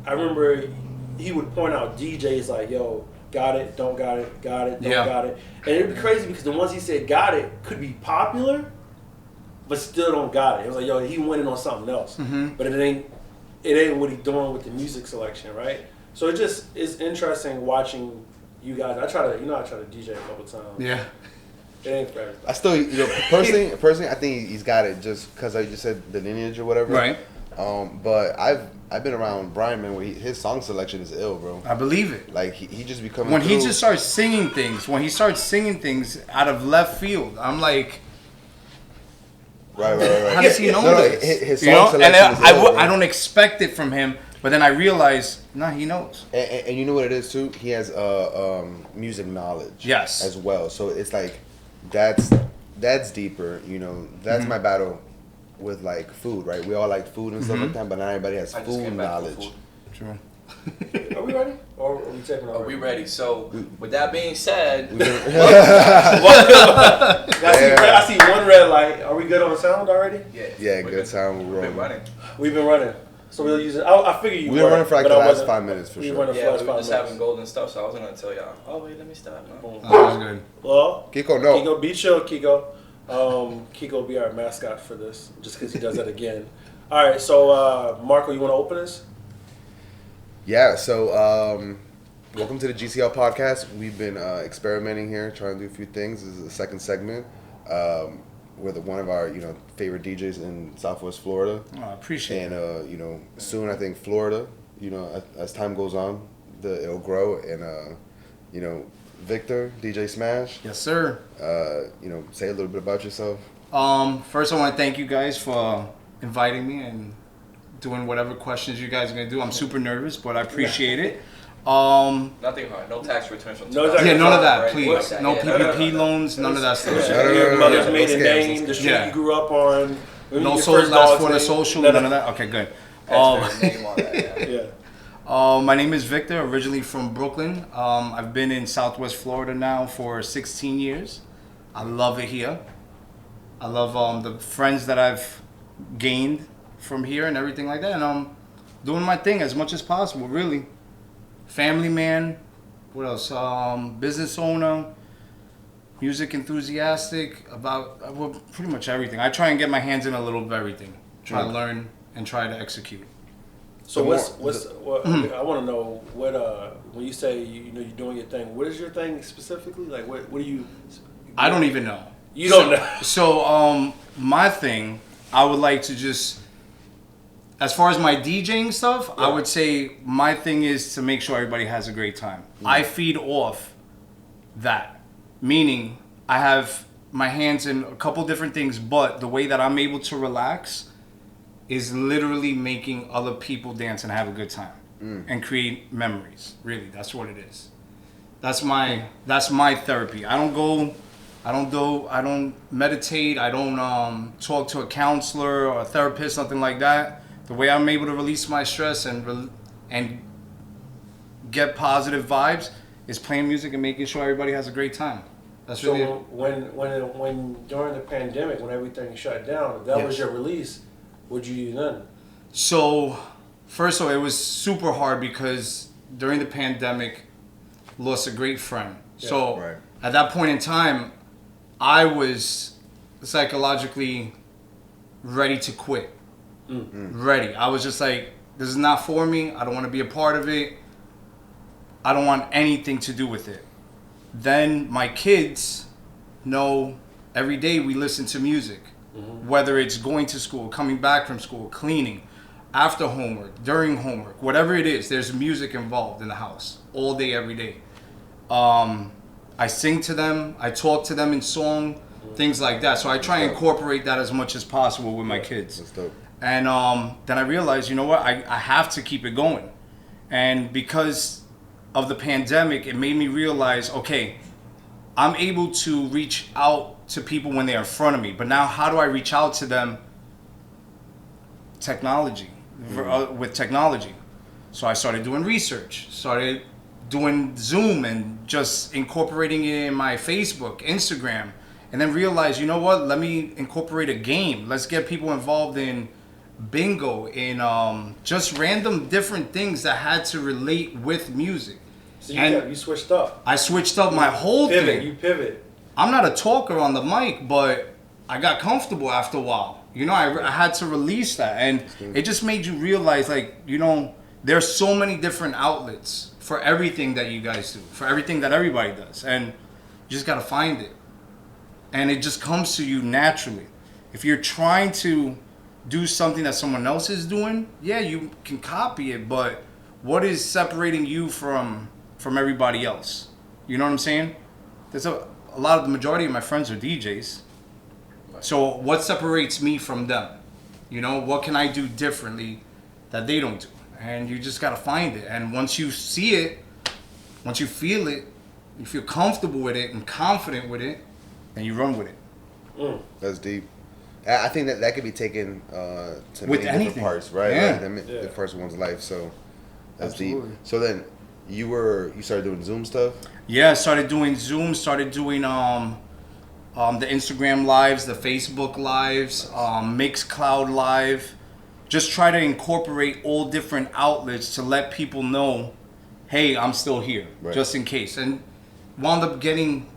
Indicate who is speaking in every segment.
Speaker 1: I remember he would point out DJs like, yo, got it, don't got it, don't got it. And it'd be crazy because the ones he said got it could be popular, but still don't got it. It was like, yo, he winning on something else. Mm-hmm. But it ain't what he doing with the music selection, right? So it just is interesting watching you guys. I try to DJ a couple times.
Speaker 2: Yeah.
Speaker 1: It ain't for everything.
Speaker 3: I still, personally, I think he's got it just because I just said the lineage or whatever.
Speaker 2: Right.
Speaker 3: But I've been around Brian, man, where his song selection is ill, bro.
Speaker 2: I believe it.
Speaker 3: Like he just becoming
Speaker 2: when he just starts singing things out of left field, I'm like,
Speaker 3: right.
Speaker 2: How does he know this?
Speaker 3: His song selection is ill,
Speaker 2: I don't expect it from him, but then I realize, he knows.
Speaker 3: And you know what it is too? He has music knowledge.
Speaker 2: Yes.
Speaker 3: As well, so it's like that's deeper. That's my battle with like food, right? We all like food and stuff like that, but not everybody has food knowledge.
Speaker 2: True.
Speaker 1: Are we ready? Or are we taking over?
Speaker 4: Are we ready? So, with that being said,
Speaker 1: I see one red light. Are we good on sound already?
Speaker 3: Yeah, good time.
Speaker 4: We've been running.
Speaker 1: So we'll use it. I figure you.
Speaker 3: We've been running for like the last 5 minutes for sure.
Speaker 4: Yeah, we were just having golden stuff, so I wasn't gonna tell y'all. Oh wait, let me stop.
Speaker 2: No. That was good.
Speaker 1: Well,
Speaker 3: Kiko, no.
Speaker 1: Kiko, be chill, Kiko. Kiko will be our mascot for this, just because he does that again. All right, so Marco, you want to open this?
Speaker 3: Yeah. So welcome to the GCL Podcast. We've been experimenting here, trying to do a few things. This is the second segment. With one of our favorite DJs in Southwest Florida.
Speaker 2: Oh, I appreciate it.
Speaker 3: And soon I think Florida, as time goes on, it'll grow. And Victor, DJ Smash.
Speaker 2: Yes, sir.
Speaker 3: Say a little bit about yourself.
Speaker 2: First I want to thank you guys for inviting me and doing whatever questions you guys are gonna do. I'm super nervous, but I appreciate it.
Speaker 4: Nothing hard. No tax returns.
Speaker 2: None of that, please. No PPP loans. None of that stuff.
Speaker 1: Your mother's maiden name, the street you grew up on.
Speaker 2: No last for the social. None of that. Okay, good. My name is Victor. Originally from Brooklyn. I've been in Southwest Florida now for 16 years. I love it here. I love the friends that I've gained from here and everything like that. And I'm doing my thing as much as possible, really. Family man, what else? Business owner, music enthusiastic, about pretty much everything. I try and get my hands in a little of everything. Try to learn and try to execute.
Speaker 1: So I want to know what when you say you're doing your thing, what is your thing specifically? Like what do you?
Speaker 2: I don't even know.
Speaker 1: You don't know.
Speaker 2: So my thing, I would like to just. As far as my DJing stuff, I would say my thing is to make sure everybody has a great time. I feed off that. Meaning, I have my hands in a couple different things, but the way that I'm able to relax is literally making other people dance and have a good time and create memories. Really, that's what it is. That's my therapy. I don't meditate. I don't talk to a counselor or a therapist, nothing like that. The way I'm able to release my stress and get positive vibes is playing music and making sure everybody has a great time. That's really
Speaker 1: so when during the pandemic, when everything shut down, if that was your release, what'd you do then?
Speaker 2: So first of all, it was super hard because during the pandemic, lost a great friend. At that point in time, I was psychologically ready to quit. Ready. I was just like, this is not for me. I don't want to be a part of it. I don't want anything to do with it. Then my kids know every day we listen to music. Whether it's going to school, coming back from school, cleaning, after homework, during homework, whatever it is, there's music involved in the house all day, every day. I sing to them. I talk to them in song, things like that. So I try and incorporate that as much as possible with my kids.
Speaker 3: That's dope.
Speaker 2: And then I realized, you know what, I have to keep it going. And because of the pandemic, it made me realize, okay, I'm able to reach out to people when they're in front of me. But now how do I reach out to them? With technology. So I started doing research, started doing Zoom and just incorporating it in my Facebook, Instagram. And then realized, you know what, let me incorporate a game. Let's get people involved in bingo, in just random different things that had to relate with music.
Speaker 1: So you switched up.
Speaker 2: I switched up my whole thing.
Speaker 1: You pivot.
Speaker 2: I'm not a talker on the mic, but I got comfortable after a while. You know, I had to release that, and it just made you realize, like, you know, there's so many different outlets for everything that you guys do, for everything that everybody does, and you just gotta find it. And it just comes to you naturally. If you're trying to do something that someone else is doing, yeah, you can copy it, but what is separating you from everybody else? You know what I'm saying? There's a lot of the majority of my friends are DJs. So what separates me from them? You know, what can I do differently that they don't do? And you just gotta find it. And once you see it, once you feel it, you feel comfortable with it and confident with it, then you run with it.
Speaker 3: That's deep. I think that could be taken to
Speaker 2: with
Speaker 3: many
Speaker 2: anything.
Speaker 3: different parts, right?
Speaker 2: Yeah.
Speaker 3: Like the first one's life, so that's
Speaker 2: Absolutely.
Speaker 3: deep. So then you started doing Zoom stuff?
Speaker 2: Yeah, started doing Zoom, started doing the Instagram lives, the Facebook lives, Mixcloud live. Just try to incorporate all different outlets to let people know, hey, I'm still here, just in case. And wound up getting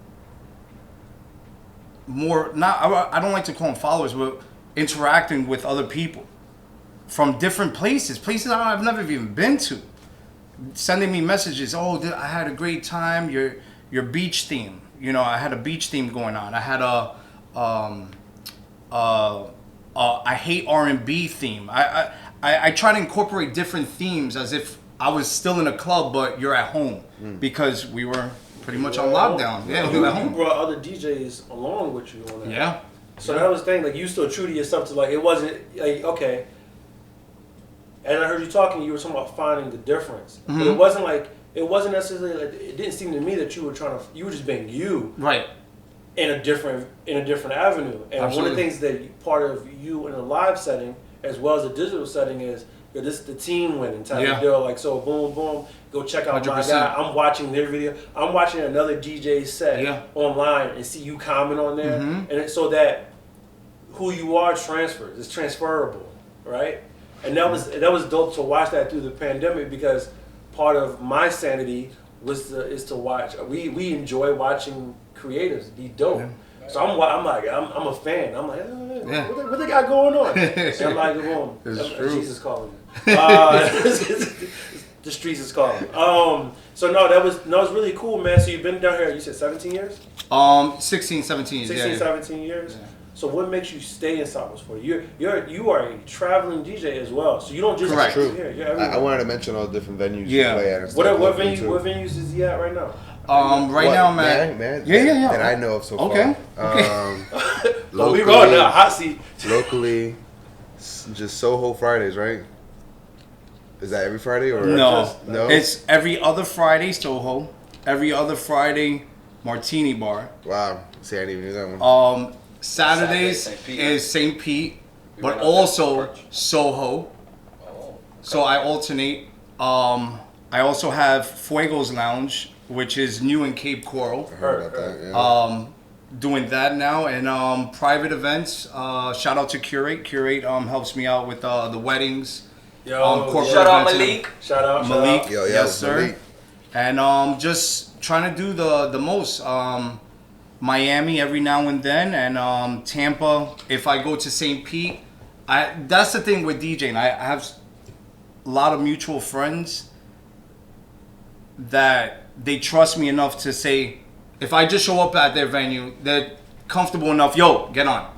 Speaker 2: more, I don't like to call them followers, but interacting with other people from different places I've never even been to. Sending me messages, I had a great time, your beach theme. You know, I had a beach theme going on. I had I hate R&B theme. I try to incorporate different themes as if I was still in a club, but you're at home because we were pretty much on lockdown. Yeah, we were at home.
Speaker 1: You brought other DJs along with you on that.
Speaker 2: Yeah.
Speaker 1: So that was the thing. Like, you still true to yourself. To, like, it wasn't like, okay. And I heard you talking. You were talking about finding the difference, but it wasn't like. It wasn't necessarily like, it didn't seem to me that you were just being you. Right. In a different avenue. And Absolutely. One of the things that part of you in a live setting as well as a digital setting is this is the team winning type of deal. Like, so boom, boom, go check out 100%. My guy. I'm watching their video. I'm watching another DJ set online and see you comment on there. And so that who you are transfers. It's transferable, right? And that was dope to watch that through the pandemic because part of my sanity is to watch. We enjoy watching creatives be dope. Yeah. So I'm a fan. I'm like, what they got going on? And I'm like, boom, Jesus calling me. The streets is calling. So that was really cool, man. So you've been down here. You said 17 years?
Speaker 2: 16, 17 years.
Speaker 1: 16, 17 years. Yeah. So what makes you stay in Southwest Florida? You are a traveling DJ as well, so you don't just
Speaker 3: Correct.
Speaker 1: True. Here. You're everywhere.
Speaker 3: I wanted to mention all the different venues you play at. And
Speaker 1: what venues is he at right now?
Speaker 2: Now I'm at
Speaker 3: yeah. That I know of so far.
Speaker 2: Okay.
Speaker 1: We rolling now, hot seat.
Speaker 3: Locally, just Soho Fridays, right? Is that every Friday or
Speaker 2: no? It's every other Friday Soho, every other Friday Martini Bar.
Speaker 3: Wow, see, I didn't even knew that one.
Speaker 2: Saturdays is St. Pete, but also Soho. So I alternate. I also have Fuego's Lounge, which is new in Cape Coral.
Speaker 3: I heard about that,
Speaker 2: doing that now. And private events, shout out to Curate. Curate helps me out with the weddings.
Speaker 4: Corporate shout out Malik.
Speaker 1: Shout out
Speaker 2: Malik.
Speaker 3: Yo,
Speaker 2: yes, sir.
Speaker 3: Malik.
Speaker 2: And just trying to do the most. Miami every now and then, and Tampa. If I go to St. Pete, that's the thing with DJing. I have a lot of mutual friends that they trust me enough to say, if I just show up at their venue, they're comfortable enough. Yo, get on.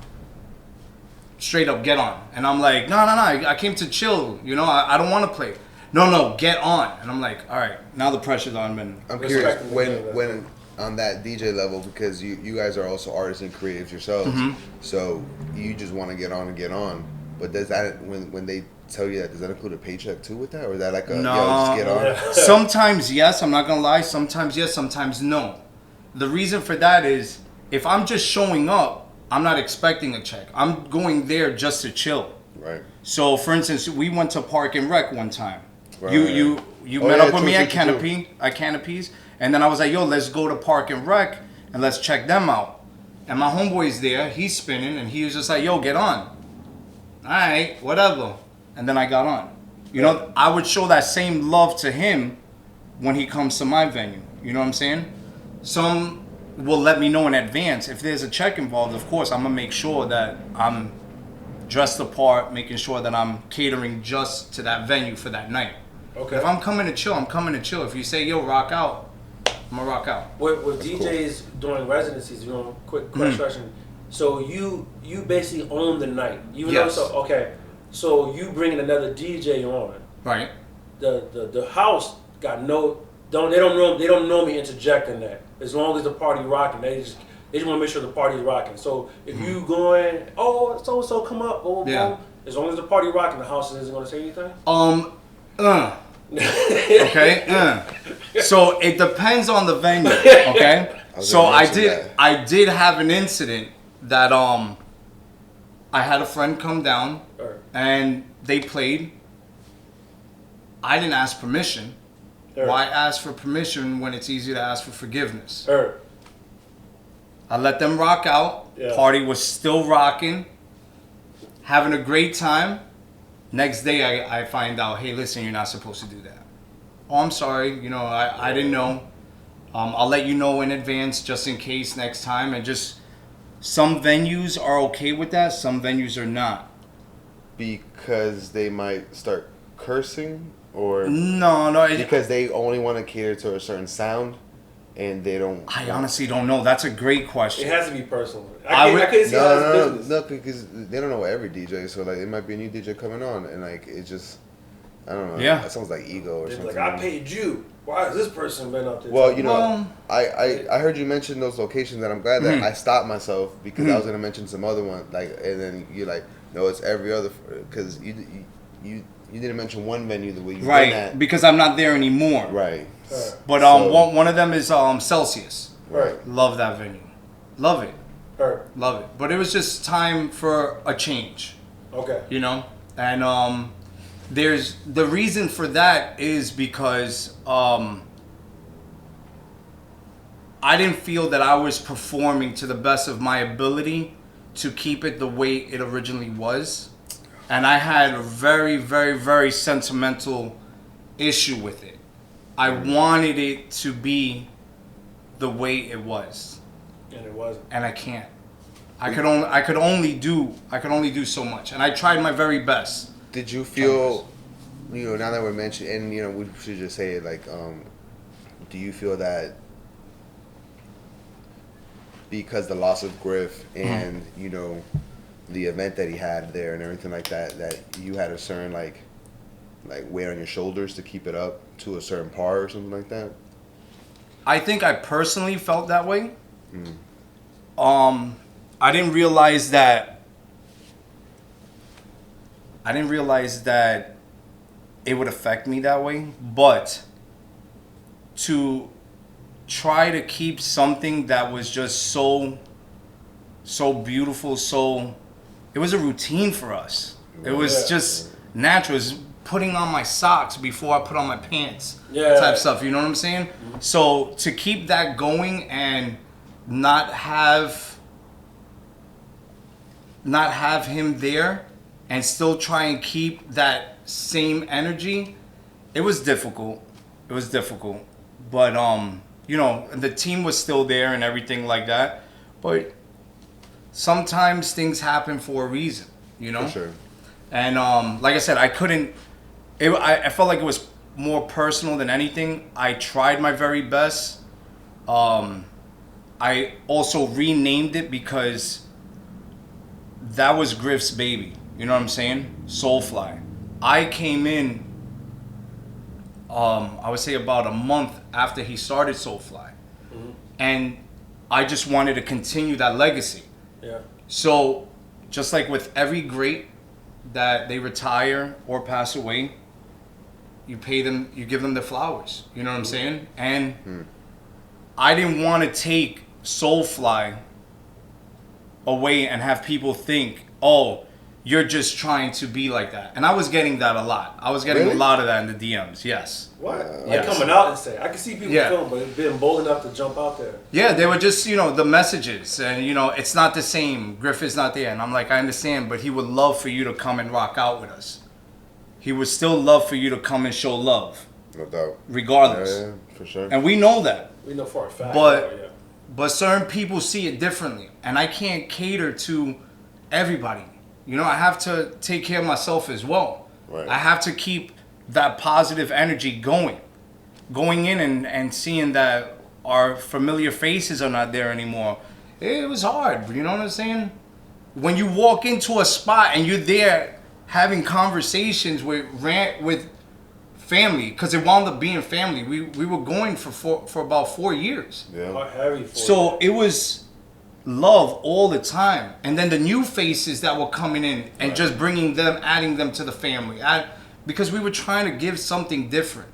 Speaker 2: Straight up, get on. And I'm like, no. I came to chill. You know, I don't want to play. No, get on. And I'm like, all right, now the pressure's on.
Speaker 3: I'm curious when on that DJ level, because you guys are also artists and creatives yourselves, so you just want to get on. But does that when they tell you that, does that include a paycheck too with that, or is that like a just get on?
Speaker 2: Sometimes yes, I'm not gonna lie. Sometimes yes, sometimes no. The reason for that is if I'm just showing up, I'm not expecting a check. I'm going there just to chill.
Speaker 3: Right.
Speaker 2: So for instance, we went to Park and Rec one time. Right. You met up with me at Canopies. And then I was like, yo, let's go to Park and Rec and let's check them out. And my homeboy's there, he's spinning, and he was just like, yo, get on. all right, whatever. And then I got on. You know, I would show that same love to him when he comes to my venue. You know what I'm saying? Some will let me know in advance. If there's a check involved, of course, I'm going to make sure that I'm dressed apart, making sure that I'm catering just to that venue for that night.
Speaker 1: Okay.
Speaker 2: If I'm coming to chill, I'm coming to chill. If you say, yo, rock out, I'm going to rock out.
Speaker 1: With DJs doing residencies, quick question. So you basically own the night. Even
Speaker 2: yes.
Speaker 1: though, okay. So you bringing another DJ on.
Speaker 2: Right.
Speaker 1: The house got they don't normally interject in that. As long as the party rocking, they just want to make sure the party's rocking. So if you going, oh, so and so come up, oh, as long as the party rocking, the house isn't going to say anything.
Speaker 2: Okay. So it depends on the venue. Okay. So I did have an incident that I had a friend come down and they played. I didn't ask permission. Why ask for permission when it's easy to ask for forgiveness? I let them rock out. Yeah. Party was still rocking. Having a great time. Next day I find out, hey, listen, you're not supposed to do that. Oh, I'm sorry. I didn't know. I'll let you know in advance just in case next time. And just some venues are okay with that. Some venues are not.
Speaker 3: Because they might start cursing? Or
Speaker 2: no,
Speaker 3: because they only want to cater to a certain sound, and they don't.
Speaker 2: I honestly don't know. That's a great question.
Speaker 1: It has to be personal. I couldn't see how it's business.
Speaker 3: No, because they don't know every DJ. So like, it might be a new DJ coming on, and like it just, I don't know.
Speaker 2: Yeah,
Speaker 3: that sounds like ego or something.
Speaker 1: Like, I paid you. Why has this person been up there?
Speaker 3: Well, I heard you mention those locations, and I'm glad that I stopped myself because I was gonna mention some other one. Like, and then you're like, no, it's every other, because you didn't mention one venue the way you
Speaker 2: right
Speaker 3: did that.
Speaker 2: Because I'm not there anymore.
Speaker 3: Right.
Speaker 2: But one of them is Celsius.
Speaker 1: Right.
Speaker 2: Love that venue. Love it.
Speaker 1: Right.
Speaker 2: Love it. But it was just time for a change.
Speaker 1: Okay.
Speaker 2: And there's the reason for that is because I didn't feel that I was performing to the best of my ability to keep it the way it originally was. And I had a very, very, very sentimental issue with it. I wanted it to be the way it was.
Speaker 1: And it wasn't.
Speaker 2: And I can't. I could only do so much. And I tried my very best.
Speaker 3: Did you feel, now that we're mentioning, and we should just say it, like, do you feel that because the loss of Griff and, the event that he had there and everything like that, that you had a certain like weight on your shoulders to keep it up to a certain par or something like that?
Speaker 2: I think I personally felt that way. I didn't realize that it would affect me that way, but to try to keep something that was just so beautiful, it was a routine for us. It was just natural. It was putting on my socks before I put on my pants type stuff. You know what I'm saying? Mm-hmm. So to keep that going and not have him there and still try and keep that same energy, it was difficult. But the team was still there and everything like that. But sometimes things happen for a reason,
Speaker 3: For sure.
Speaker 2: And like I said, I couldn't. I felt like it was more personal than anything. I tried my very best. I also renamed it because that was Griff's baby. You know what I'm saying? Soulfly. I came in, I would say about a month after he started Soulfly. Mm-hmm. And I just wanted to continue that legacy.
Speaker 1: Yeah.
Speaker 2: So, just like with every great that they retire or pass away, you pay them, you give them their flowers. You know what I'm saying? And I didn't want to take Soulfly away and have people think, oh, you're just trying to be like that. And I was getting that a lot. I was getting a lot of that in the DMs, yes.
Speaker 1: What? Like coming out and saying, I can see people feeling, but being bold enough to jump out there.
Speaker 2: Yeah, they were just, the messages. And, it's not the same. Griff is not there. And I'm like, I understand, but he would love for you to come and rock out with us. He would still love for you to come and show love.
Speaker 3: No doubt.
Speaker 2: Regardless.
Speaker 3: Yeah, for sure.
Speaker 2: And we know that.
Speaker 1: We know for a fact.
Speaker 2: But certain people see it differently. And I can't cater to everybody. I have to take care of myself as well.
Speaker 3: Right.
Speaker 2: I have to keep that positive energy going in and seeing that our familiar faces are not there anymore. It was hard, you know what I'm saying? When you walk into a spot and you're there having conversations with family, because it wound up being family. We were going for about 4 years.
Speaker 3: Yeah.
Speaker 1: Heavy 4
Speaker 2: So
Speaker 1: years.
Speaker 2: it was love all the time, and then the new faces that were coming in and just bringing them, adding them to the family, because we were trying to give something different.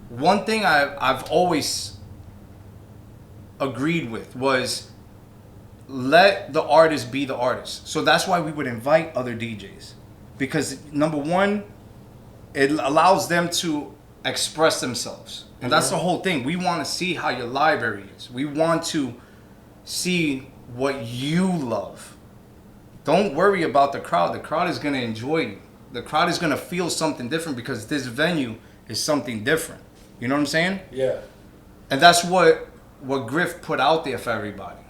Speaker 2: One thing I've always agreed with was let the artist be the artist. So that's why we would invite other DJs, because number one, it allows them to express themselves, and that's the whole thing. We want to see how your library is. We want to see what you love. Don't worry about the crowd. The crowd is going to enjoy you. The crowd is going to feel something different because this venue is something different. You know what I'm saying?
Speaker 1: Yeah.
Speaker 2: And that's what Griff put out there for everybody.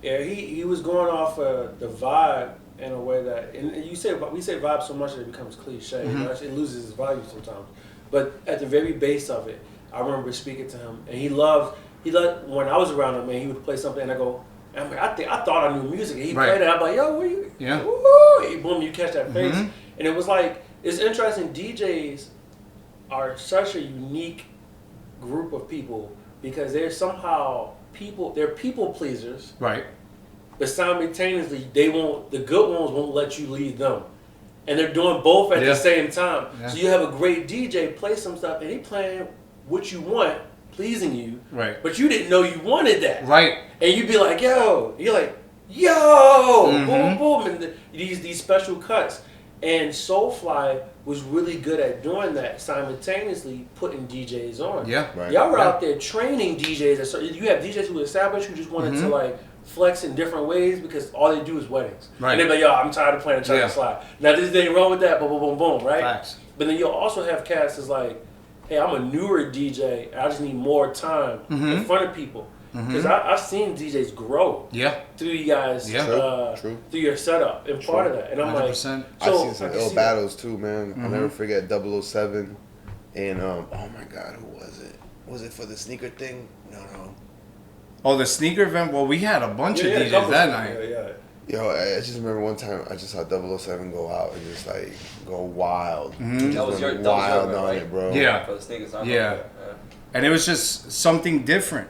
Speaker 1: Yeah, he was going off the vibe in a way that, and we say vibe so much that it becomes cliche. It loses its value sometimes. But at the very base of it, I remember speaking to him, and he loved when I was around him, man, he would play something, and I go, I thought I knew music, and he played it. I'm like, yo, what you?
Speaker 2: Yeah.
Speaker 1: Woo! Boom, you catch that face, and it was like, it's interesting. DJs are such a unique group of people because they're somehow they're people pleasers,
Speaker 2: right?
Speaker 1: But simultaneously, the good ones won't let you lead them, and they're doing both at the same time. Yeah. So you have a great DJ play some stuff, and he playing what you want, pleasing you,
Speaker 2: right?
Speaker 1: But you didn't know you wanted that,
Speaker 2: right?
Speaker 1: And you'd be like, yo, boom, boom, and these special cuts. And Soulfly was really good at doing that, simultaneously putting DJs on.
Speaker 2: Yeah,
Speaker 3: right.
Speaker 1: Y'all were out there training DJs. So you have DJs who were established who just wanted to like flex in different ways because all they do is weddings.
Speaker 2: Right.
Speaker 1: And they're like, yo, I'm tired of playing China Slide. Now there's nothing wrong with that, boom, boom, boom, boom, right?
Speaker 2: Facts.
Speaker 1: But then you'll also have cats that's like, hey, I'm a newer DJ, and I just need more time in front of people. Because I've seen DJs grow through you guys,
Speaker 3: True.
Speaker 1: through your setup, and part of that. And I'm
Speaker 2: 100%.
Speaker 1: like, so
Speaker 3: I've seen some ill battles too, man. I'll never forget 007 and oh my God, who was it? Was it for the sneaker thing? No.
Speaker 2: Oh, the sneaker event? Well, we had a bunch of DJs that night.
Speaker 1: Yeah.
Speaker 3: Yo, I just remember one time I just saw 007 go out and just like go wild.
Speaker 4: That was your
Speaker 3: wild on
Speaker 4: right?
Speaker 3: it, bro.
Speaker 2: Yeah.
Speaker 4: For the sneakers,
Speaker 2: Yeah. And it was just something different.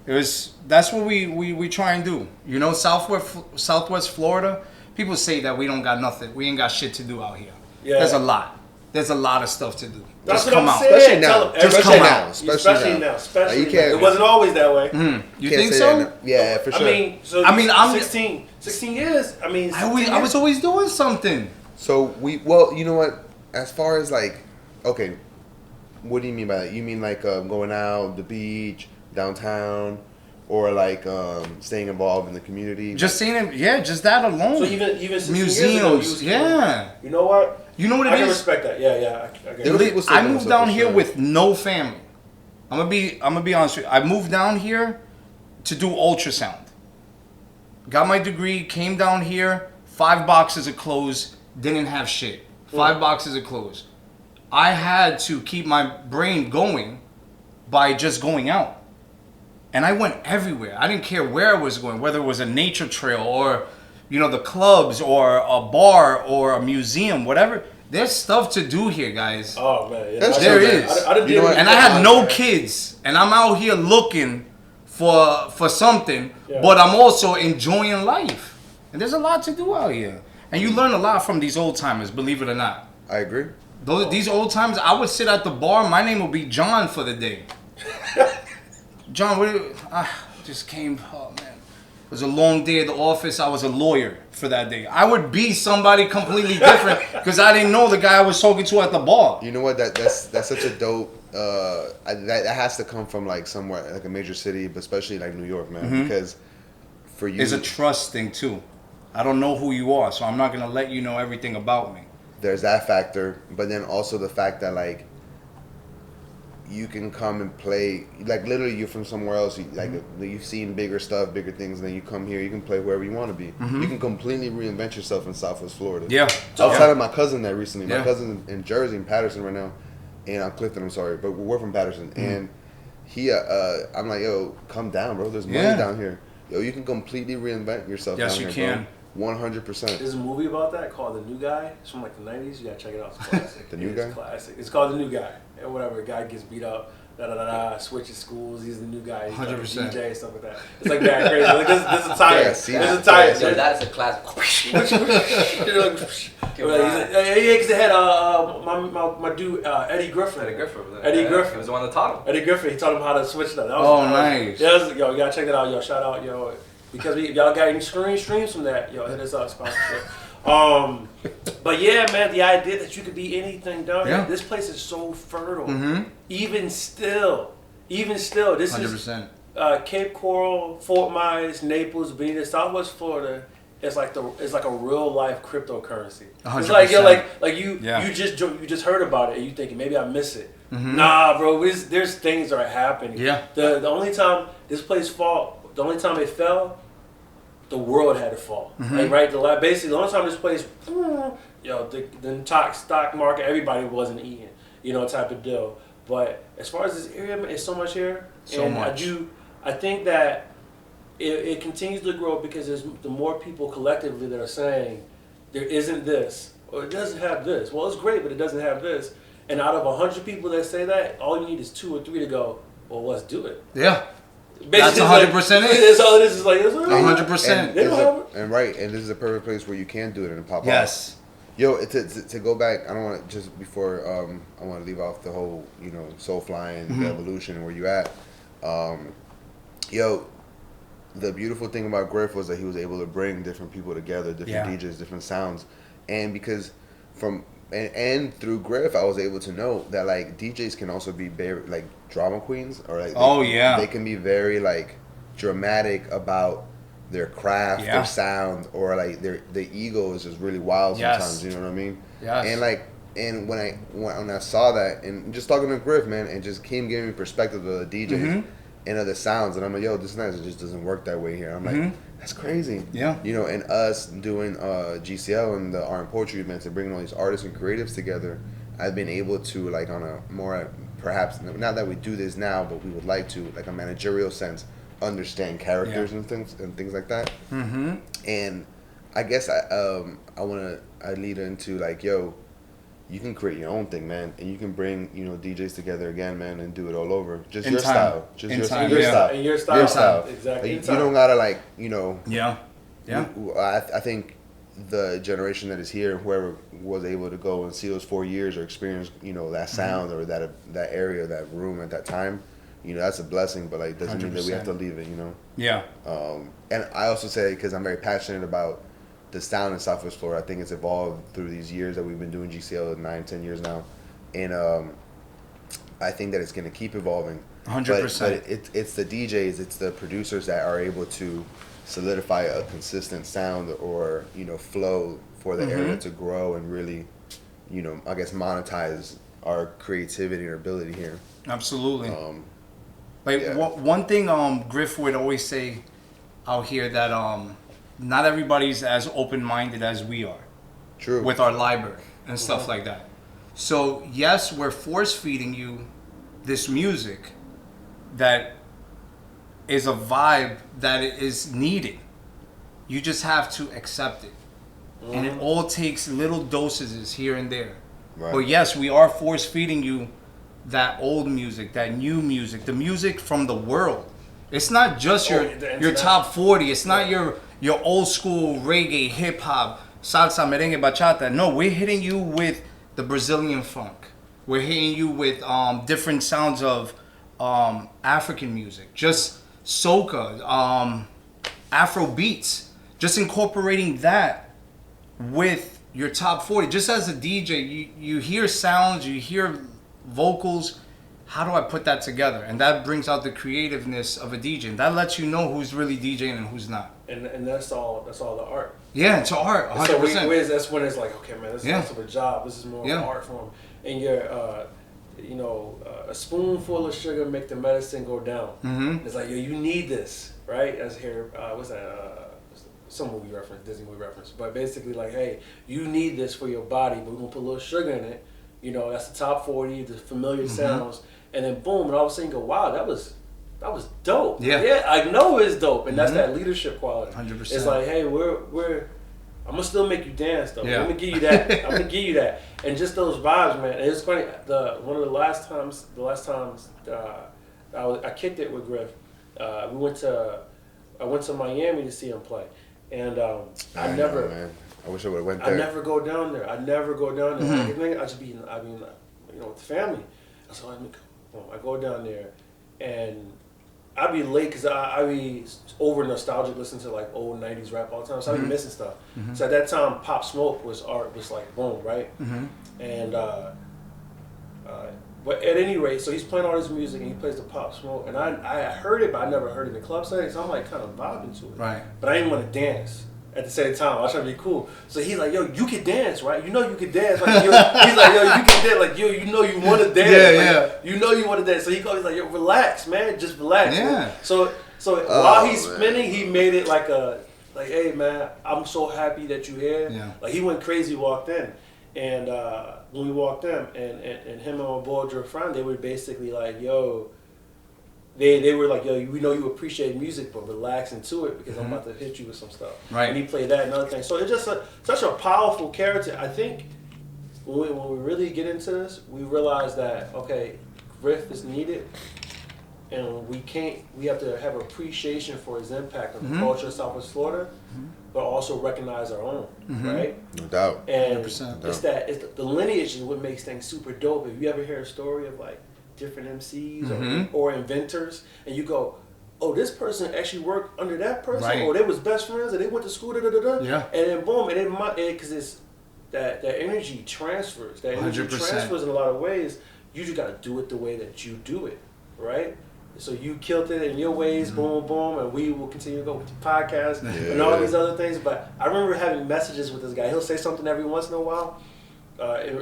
Speaker 2: That's what we try and do. You know, Southwest Florida, people say that we don't got nothing. We ain't got shit to do out here. Yeah. There's a lot. There's a lot of stuff to do.
Speaker 1: That's
Speaker 2: just
Speaker 1: what
Speaker 2: come
Speaker 1: I'm
Speaker 2: out.
Speaker 1: saying.
Speaker 3: Especially now.
Speaker 2: Just come out.
Speaker 1: Especially now.
Speaker 3: You can't,
Speaker 1: it wasn't always that way.
Speaker 2: You think so?
Speaker 3: Yeah, for sure.
Speaker 1: I'm 16 years.
Speaker 2: I was always doing something.
Speaker 3: So you know what? As far as like, okay, what do you mean by that? You mean like going out, the beach, downtown, or like staying involved in the community?
Speaker 2: Just seeing it, just that alone.
Speaker 1: So even 16
Speaker 2: museums,
Speaker 1: years ago, you know what?
Speaker 2: You know what it is?
Speaker 1: I can respect that. Yeah.
Speaker 2: I moved down here with no family. I'm gonna be honest with you. I moved down here to do ultrasound. Got my degree, came down here, 5 boxes of clothes, didn't have shit. 5 boxes of clothes. I had to keep my brain going by just going out. And I went everywhere. I didn't care where I was going, whether it was a nature trail or, the clubs or a bar or a museum, whatever. There's stuff to do here, guys.
Speaker 1: Oh, man.
Speaker 2: Yeah. There is. And I had no kids. And I'm out here looking for something, but I'm also enjoying life. And there's a lot to do out here. And you learn a lot from these old timers, believe it or not.
Speaker 3: I agree.
Speaker 2: These old timers, I would sit at the bar. My name would be John for the day. John, just came. Oh man, was a long day at the office. I was a lawyer for that day. I would be somebody completely different because I didn't know the guy I was talking to at the bar.
Speaker 3: You know what? That's such a dope. That has to come from like somewhere like a major city, but especially like New York, man. Because for you,
Speaker 2: it's a trust thing too. I don't know who you are, so I'm not gonna let you know everything about me.
Speaker 3: There's that factor, but then also the fact that like you can come and play, like literally you're from somewhere else, you've seen bigger stuff, bigger things, and then you come here, you can play wherever you want to be. You can completely reinvent yourself in Southwest Florida.
Speaker 2: Yeah.
Speaker 3: I was telling my cousin that recently. My cousin's in Jersey, in Patterson right now, and I'm Clifton, I'm sorry, but we're from Patterson, and he, I'm like, yo, come down, bro, there's money down here. Yo, you can completely reinvent yourself down here,
Speaker 2: can.
Speaker 3: Bro. 100%.
Speaker 1: There's a movie about that called The New Guy. It's from like the 90s. You gotta check it out. It's classic.
Speaker 3: The New Guy?
Speaker 1: It's classic. It's called The New Guy. Or whatever. A guy gets beat up. Switches schools. He's the new guy. He's
Speaker 2: 100%.
Speaker 1: like a DJ and stuff like that. It's like that crazy. Like, this is a tire. This is a tire.
Speaker 4: So that is a classic.
Speaker 1: Because they had my dude Eddie Griffin.
Speaker 4: Eddie Griffin.
Speaker 1: Eddie Griffin.
Speaker 4: He was the one that taught him.
Speaker 1: Eddie Griffin. He taught him how to switch that.
Speaker 2: Nice.
Speaker 1: Yo, you gotta check that out. Yo, shout out, yo. Because y'all got any streams from that, yo, hit us up, sponsorship. But yeah, man, the idea that you could be anything down here. This place is so fertile. Even still, this
Speaker 2: 100%.
Speaker 1: is Cape Coral, Fort Myers, Naples, Bonita, Southwest Florida. It's like a real life cryptocurrency.
Speaker 2: 100%.
Speaker 1: It's like you just heard about it and you thinking maybe I miss it. Nah, bro, there's things that are happening.
Speaker 2: Yeah.
Speaker 1: The only time this place the only time it fell, the world had to fall. Like, right? Basically, the only time this place, the stock market, everybody wasn't eating, type of deal. But as far as this area, man, it's so much here. I think that it continues to grow because there's the more people collectively that are saying there isn't this or it doesn't have this. Well, it's great, but it doesn't have this. And out of 100 people that say that, all you need is 2 or 3 to go, well, let's do it.
Speaker 2: Yeah.
Speaker 1: Basically,
Speaker 2: that's 100% it.
Speaker 1: That's all it is. Is like
Speaker 2: 100%.
Speaker 3: And right, and this is a perfect place where you can do it and pop off.
Speaker 2: Yes.
Speaker 3: Yo, to go back, I don't want to just before I want to leave off the whole soul flying, the evolution, and where you at. Yo, the beautiful thing about Griff was that he was able to bring different people together, different DJs, different sounds, and because and through Griff, I was able to know that like DJs can also be very like drama queens, or like they can be very like dramatic about their craft, their sound, or like their ego is just really wild sometimes. You know what I mean?
Speaker 2: Yes.
Speaker 3: And like when I saw that and just talking to Griff, man, and just came giving me perspective of the DJs and of the sounds, and I'm like, yo, this night it just doesn't work that way here. I'm like, that's crazy.
Speaker 2: Yeah.
Speaker 3: And us doing GCL and the art and poetry events and bringing all these artists and creatives together, I've been able to like on a more perhaps not that we do this now, but we would like to like a managerial sense understand characters and things like that. And I guess I lead into like, yo, you can create your own thing, man, and you can bring DJs together again, man, and do it all over. Just your style, just your style,
Speaker 1: and your style,
Speaker 3: exactly. Like, you don't gotta like
Speaker 2: I
Speaker 3: think the generation that is here, whoever was able to go and see those 4 years or experience that sound or that area, that room at that time, that's a blessing. But like doesn't 100%. Mean that we have to leave it,
Speaker 2: Yeah.
Speaker 3: And I also say, because I'm very passionate about the sound in Southwest Florida, I think it's evolved through these years that we've been doing GCL, 9-10 years now, and I think that it's going to keep evolving.
Speaker 2: 100%.
Speaker 3: But it's the DJs, it's the producers that are able to solidify a consistent sound or flow for the area to grow and really, I guess monetize our creativity and ability here.
Speaker 2: Absolutely. One thing Griff would always say out here that not everybody's as open-minded as we are.
Speaker 3: True.
Speaker 2: With our library and stuff like that. So yes, we're force-feeding you this music that is a vibe that is needed. You just have to accept it. And it all takes little dosages here and there. Right. But yes, we are force-feeding you that old music, that new music, the music from the world. It's not just your top 40. It's not your old school reggae, hip hop, salsa, merengue, bachata. No, we're hitting you with the Brazilian funk. We're hitting you with different sounds of African music, just soca, Afro beats. Just incorporating that with your top 40. Just as a DJ, you hear sounds, you hear vocals. How do I put that together? And that brings out the creativeness of a DJ. And that lets you know who's really DJing and who's not.
Speaker 1: And that's all the art.
Speaker 2: Yeah, it's art, 100%.
Speaker 1: So that's when it's like, okay, man, this is less of a job. This is more of an art form. And you're, a spoonful of sugar make the medicine go down. Mm-hmm. It's like, yo, you need this, right? As here, what's that? Some movie reference, Disney movie reference. But basically, like, hey, you need this for your body, but we're gonna put a little sugar in it. That's the top 40, the familiar sounds, and then boom, and all of a sudden you go, wow, that was dope. Yeah, I know it's dope, and that's that leadership quality.
Speaker 2: 100%.
Speaker 1: It's like, hey, I'm gonna still make you dance though. Yeah. I'm gonna give you that. And just those vibes, man. And it's funny. The last times I kicked it with Griff. I went to Miami to see him play, and I
Speaker 3: wish I would have went there.
Speaker 1: I never go down there. Mm-hmm. I just be with the family. So I go down there, and I be late because I be over nostalgic listening to like old 90s rap all the time, so I be missing stuff. Mm-hmm. So at that time, Pop Smoke was like boom, right? Mm-hmm. And but at any rate, so he's playing all this music and he plays the Pop Smoke, and I heard it, but I never heard it in the club setting, so I'm like kind of vibing to it.
Speaker 2: Right.
Speaker 1: But I didn't want to dance at the same time. I was trying to be cool. So he's like, yo, you can dance, right? You know you can dance. Like, he's like, yo, you can dance. Like, yo, you know you want to dance. You know you want to dance. So he's like, yo, relax, man. Just relax. Yeah. So while he's spinning, he made it like hey, man, I'm so happy that you're here. Yeah. Like, he went crazy, walked in. And when we walked in, and him and my boy, Drew Friend, they were basically like, yo, They were like, yo, we know you appreciate music, but relax into it because I'm about to hit you with some stuff.
Speaker 2: Right.
Speaker 1: And he played that and other things. So it's just such a powerful character. I think when we really get into this, we realize that, okay, Griff is needed, and we have to have appreciation for his impact on the culture of Southwest Florida, but also recognize our own, right?
Speaker 3: No doubt.
Speaker 1: And
Speaker 2: 100%.
Speaker 1: it's the lineage is what makes things super dope. If you ever hear a story of like different MCs or inventors, and you go, oh, this person actually worked under that person, or they was best friends, and they went to school,
Speaker 2: Yeah.
Speaker 1: And then boom, and because it's that energy transfers. That energy
Speaker 2: 100%.
Speaker 1: transfers in a lot of ways. You just got to do it the way that you do it, right? So you killed it in your ways, boom, boom, and we will continue to go with the podcast and all these other things. But I remember having messages with this guy. He'll say something every once in a while.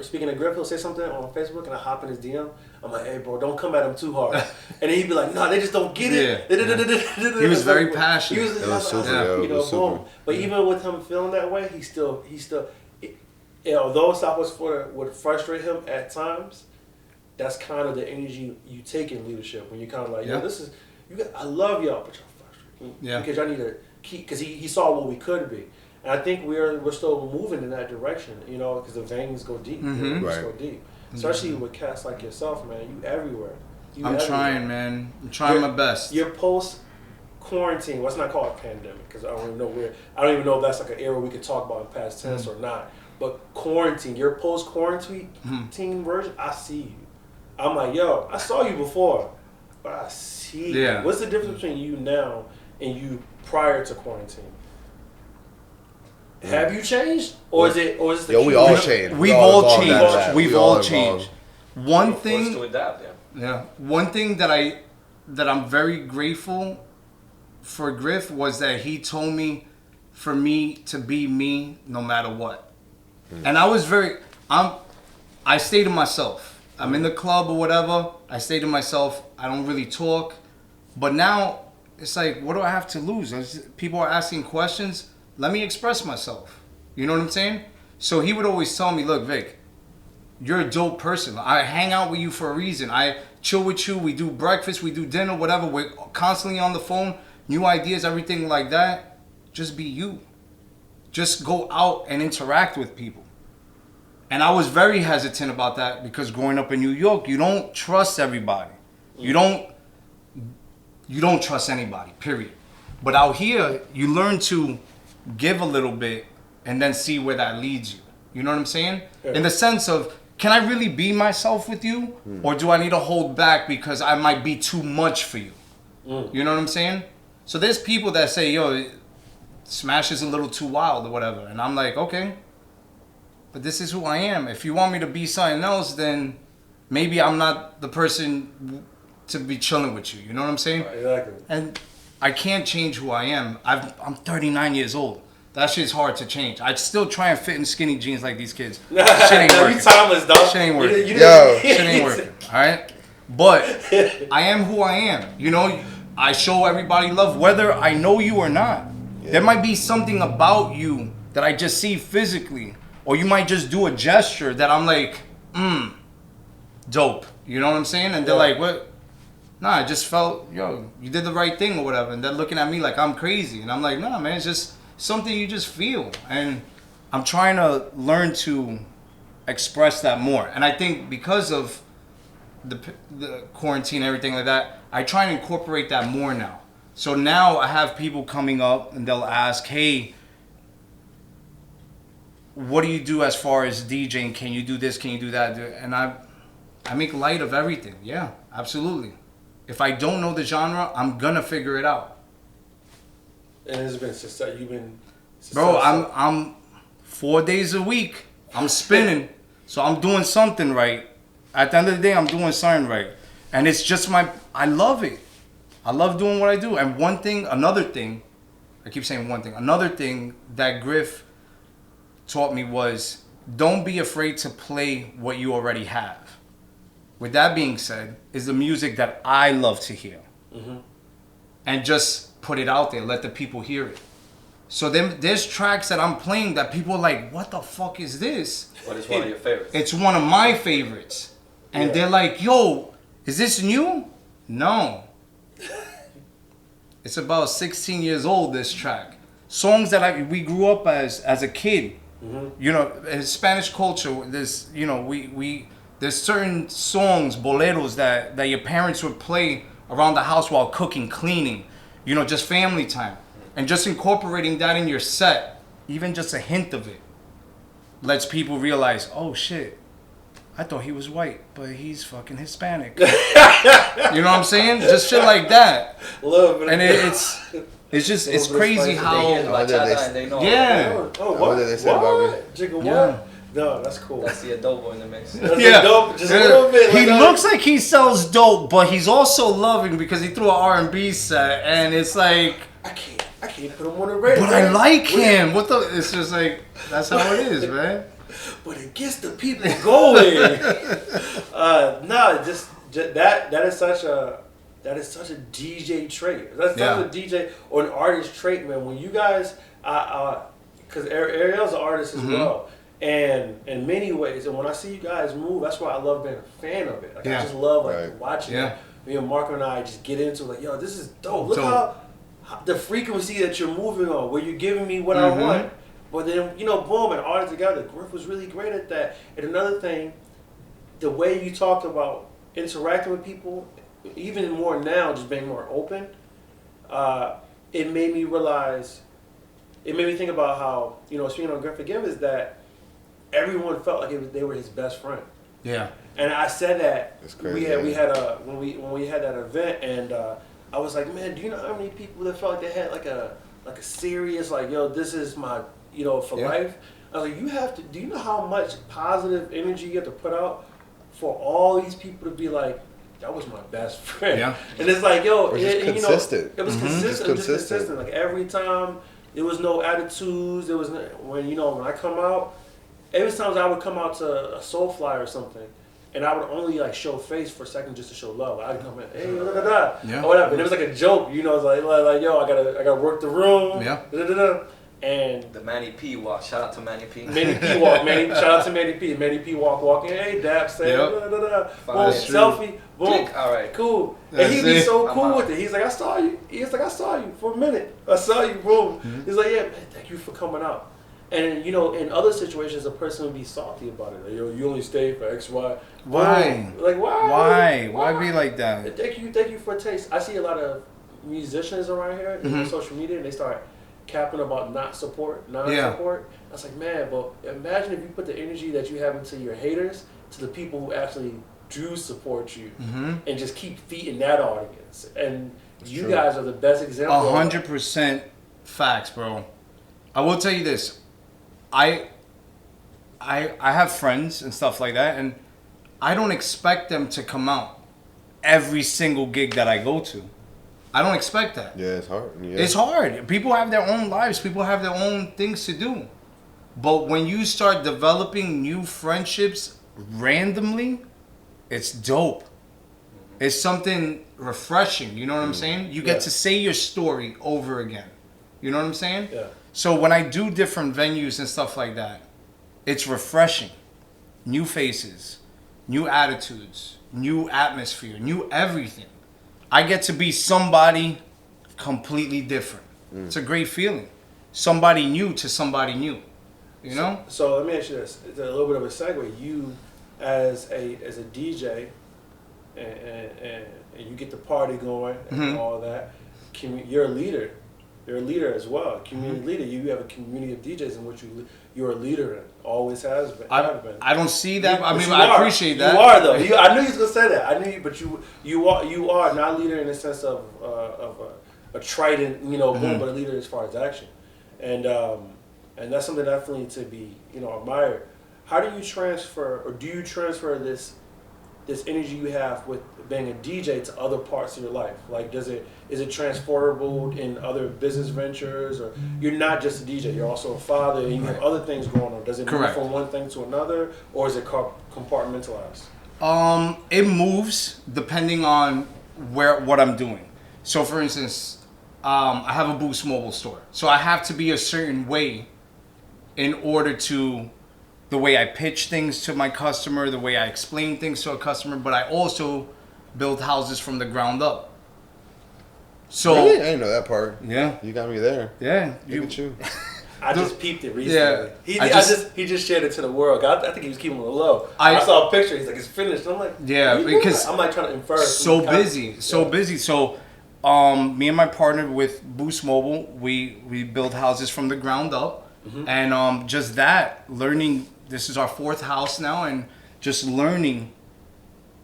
Speaker 1: Speaking of Griff, he'll say something on Facebook, and I hop in his DM. I'm like, hey, bro, don't come at him too hard. And then he'd be like, no, they just don't get it.
Speaker 2: He was very passionate.
Speaker 1: He was super. Boom. But even with him feeling that way, he still, although Southwest Florida would frustrate him at times, that's kind of the energy you take in leadership when you're kind of like, yo, I love y'all, but y'all frustrated. Because y'all need to keep, because he saw what we could be. And I think we're still moving in that direction, because the veins go deep. Go deep. Especially with cats like yourself, man. You everywhere.
Speaker 2: I'm trying, man. I'm trying my best.
Speaker 1: You're post-quarantine. Let's not call it pandemic, because I don't even know if that's like an era we could talk about in past tense or not. But quarantine, your post-quarantine version, I see you. I'm like, yo, I saw you before, but I see you. What's the difference between you now and you prior to quarantine? Have you changed, or is it the?
Speaker 3: Yo, we all changed.
Speaker 2: We've all changed. We've all changed. One thing.
Speaker 4: To adapt,
Speaker 2: One thing that I'm very grateful for Griff was that he told me for me to be me no matter what, and I stay to myself. I'm in the club or whatever. I stay to myself. I don't really talk, but now it's like, what do I have to lose? People are asking questions. Let me express myself. You know what I'm saying? So he would always tell me, look, Vic, you're a dope person. I hang out with you for a reason. I chill with you. We do breakfast. We do dinner, whatever. We're constantly on the phone. New ideas, everything like that. Just be you. Just go out and interact with people. And I was very hesitant about that because growing up in New York, you don't trust everybody. You don't trust anybody, period. But out here, you learn to give a little bit and then see where that leads you. You know what I'm saying? Yeah. In the sense of, can I really be myself with you? Or do I need to hold back because I might be too much for you? You know what I'm saying? So there's people that say, yo, Smash is a little too wild or whatever. And I'm like, okay, but this is who I am. If you want me to be something else, then maybe I'm not the person to be chilling with you. You know what I'm saying?
Speaker 1: Exactly.
Speaker 2: And I can't change who I am. I'm 39 years old. That shit's hard to change. I still try and fit in skinny jeans like these kids. Shit ain't working.
Speaker 1: You timeless, dog.
Speaker 2: Shit ain't working. Shit ain't working. All right? But I am who I am. You know, I show everybody love whether I know you or not. Yeah. There might be something about you that I just see physically. Or you might just do a gesture that I'm like, dope. You know what I'm saying? And they're like, what? Nah, I just felt, yo, you did the right thing or whatever. And they're looking at me like I'm crazy. And I'm like, nah, man, it's just something you just feel. And I'm trying to learn to express that more. And I think because of the quarantine and everything like that, I try and incorporate that more now. So now I have people coming up and they'll ask, hey, what do you do as far as DJing? Can you do this? Can you do that? And I make light of everything. Yeah, absolutely. If I don't know the genre, I'm gonna figure it out.
Speaker 1: And it's been success. You've been
Speaker 2: successful. Bro, I'm 4 days a week. I'm spinning, so I'm doing something right. At the end of the day, I'm doing something right, and it's just I love it. I love doing what I do. And another thing that Griff taught me was don't be afraid to play what you already have. With that being said, is the music that I love to hear, and just put it out there, let the people hear it. So then there's tracks that I'm playing that people are like, what the fuck is this?
Speaker 4: But it's one of your favorites.
Speaker 2: It's one of my favorites. And they're like, yo, is this new? No. It's about 16 years old, this track. Songs that we grew up as a kid. You know, in Spanish culture, there's, you know, there's certain songs, boleros, that your parents would play around the house while cooking, cleaning, you know, just family time. And just incorporating that in your set, even just a hint of it, lets people realize, oh shit, I thought he was white, but he's fucking Hispanic. You know what I'm saying? Just shit like that.
Speaker 1: Love it.
Speaker 2: And it's crazy how...
Speaker 1: Yeah. Oh, what?
Speaker 3: They say about me?
Speaker 1: Jigga,
Speaker 2: yeah.
Speaker 1: what? No, that's cool.
Speaker 4: That's the adobo in the mix.
Speaker 2: Yeah.
Speaker 1: Dope, just a little bit.
Speaker 2: He looks like he sells dope, but he's also loving because he threw an R&B set, and it's like...
Speaker 1: I can't put him on the radio.
Speaker 2: But I like him. It's just like, that's how it is, man.
Speaker 1: But it gets the people going. That is such a DJ trait. That's such a DJ or an artist trait, man. When you guys, because Ariel's an artist as well, and in many ways, and when I see you guys move, that's why I love being a fan of it. Like I just love watching it. Me and Marco and I just get into it, like, yo, this is dope. Look how the frequency that you're moving on, where you're giving me what I want. But then, you know, boom, and all together. Griff was really great at that. And another thing, the way you talked about interacting with people, even more now, just being more open, it made me think about how, you know, speaking on Griff Again, is that everyone felt like they were his best friend. Yeah. And I said that when we had that event, and I was like, man, do you know how many people that felt like they had like a serious, like, yo, this is my, you know, for life? I was like, do you know how much positive energy you have to put out for all these people to be like, that was my best friend? Yeah. And it's like, yo,
Speaker 3: it was consistent.
Speaker 1: It was consistent. It was just consistent. Like every time, there was no attitudes. There was when I come out, every time I would come out to a Soulfly or something, and I would only like show face for a second just to show love. I'd come in, hey, or whatever. And it was like a joke, you know. It's like yo, I gotta work the room. Yeah. And
Speaker 4: the Manny P walk. Shout out to Manny P.
Speaker 1: Manny P walk. Shout out to Manny P. Manny P walking. Hey, Dap, say boom, selfie. Boom.
Speaker 4: All right.
Speaker 1: Cool. And he'd be so cool with it. He's like, I saw you. He's like, I saw you for a minute. I saw you. Boom. He's like, yeah, man, thank you for coming out. And, you know, in other situations, a person would be salty about it. Like, yo, you only stay for X, Y.
Speaker 2: Why?
Speaker 1: Like, why?
Speaker 2: Why be like that?
Speaker 1: And thank you for a taste. I see a lot of musicians around here on social media, and they start capping about non-support. I was like, man, but imagine if you put the energy that you have into your haters to the people who actually do support you, and just keep feeding that audience. And you guys are the best example.
Speaker 2: 100% facts, bro. I will tell you this. I have friends and stuff like that, and I don't expect them to come out every single gig that I go to. I don't expect that.
Speaker 3: Yeah, it's hard. Yeah.
Speaker 2: It's hard. People have their own lives. People have their own things to do. But when you start developing new friendships randomly, it's dope. It's something refreshing. You know what I'm saying? You get to say your story over again. You know what I'm saying?
Speaker 1: Yeah.
Speaker 2: So when I do different venues and stuff like that, it's refreshing. New faces, new attitudes, new atmosphere, new everything. I get to be somebody completely different. It's a great feeling. Somebody new to somebody new. You know?
Speaker 1: So let me ask you this. It's a little bit of a segue. You as a DJ and you get the party going and all that. You're a leader. You're a leader as well. Community leader. You have a community of DJs in which you're a leader in. Always has been.
Speaker 2: I don't see that. I mean, I appreciate that.
Speaker 1: You are though. I knew you was gonna say that. I knew you, but you are not a leader in the sense of a trident, boom, but a leader as far as action, and that's something definitely to be admired. How do you transfer, or do you transfer this energy you have with being a DJ to other parts of your life? Like, is it transferable in other business ventures, or you're not just a DJ, you're also a father, and you have other things going on? Does it move from one thing to another, or is it compartmentalized?
Speaker 2: It moves depending on what I'm doing. So, for instance, I have a Boost mobile store, so I have to be a certain way in order to. The way I pitch things to my customer, the way I explain things to a customer, but I also build houses from the ground up. So
Speaker 3: really? I didn't know that part.
Speaker 2: Yeah.
Speaker 3: You got me there.
Speaker 2: Yeah.
Speaker 3: Look at you.
Speaker 1: I just peeped it recently.
Speaker 2: Yeah.
Speaker 1: He just shared it to the world. I think he was keeping it low. I saw a picture. He's like, it's finished. I'm like,
Speaker 2: yeah, because
Speaker 1: I'm like trying to infer.
Speaker 2: So busy. So me and my partner with Boost Mobile, we build houses from the ground up, and just that learning. This is our 4th house now, and just learning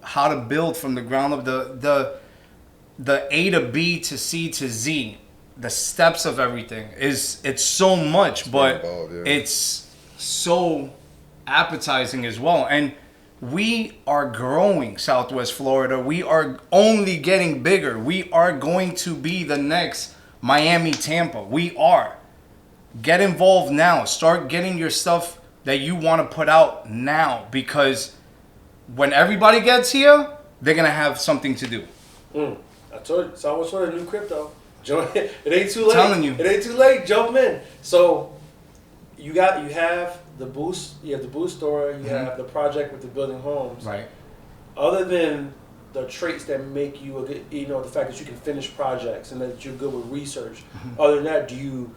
Speaker 2: how to build from the ground up, the A to B to C to Z, the steps of everything it's so much, but it's so appetizing as well. And we are growing Southwest Florida. We are only getting bigger. We are going to be the next Miami, Tampa. We are. Get involved now. Start getting your stuff that you want to put out now, because when everybody gets here, they're gonna have something to do.
Speaker 1: I told you, it's almost for the new crypto. It ain't too late.
Speaker 2: I'm telling you,
Speaker 1: it ain't too late. Jump in. So you have the Boost. You have the Boost store. You have the project with the building homes.
Speaker 2: Right.
Speaker 1: Other than the traits that make you a good, the fact that you can finish projects and that you're good with research. Other than that, do you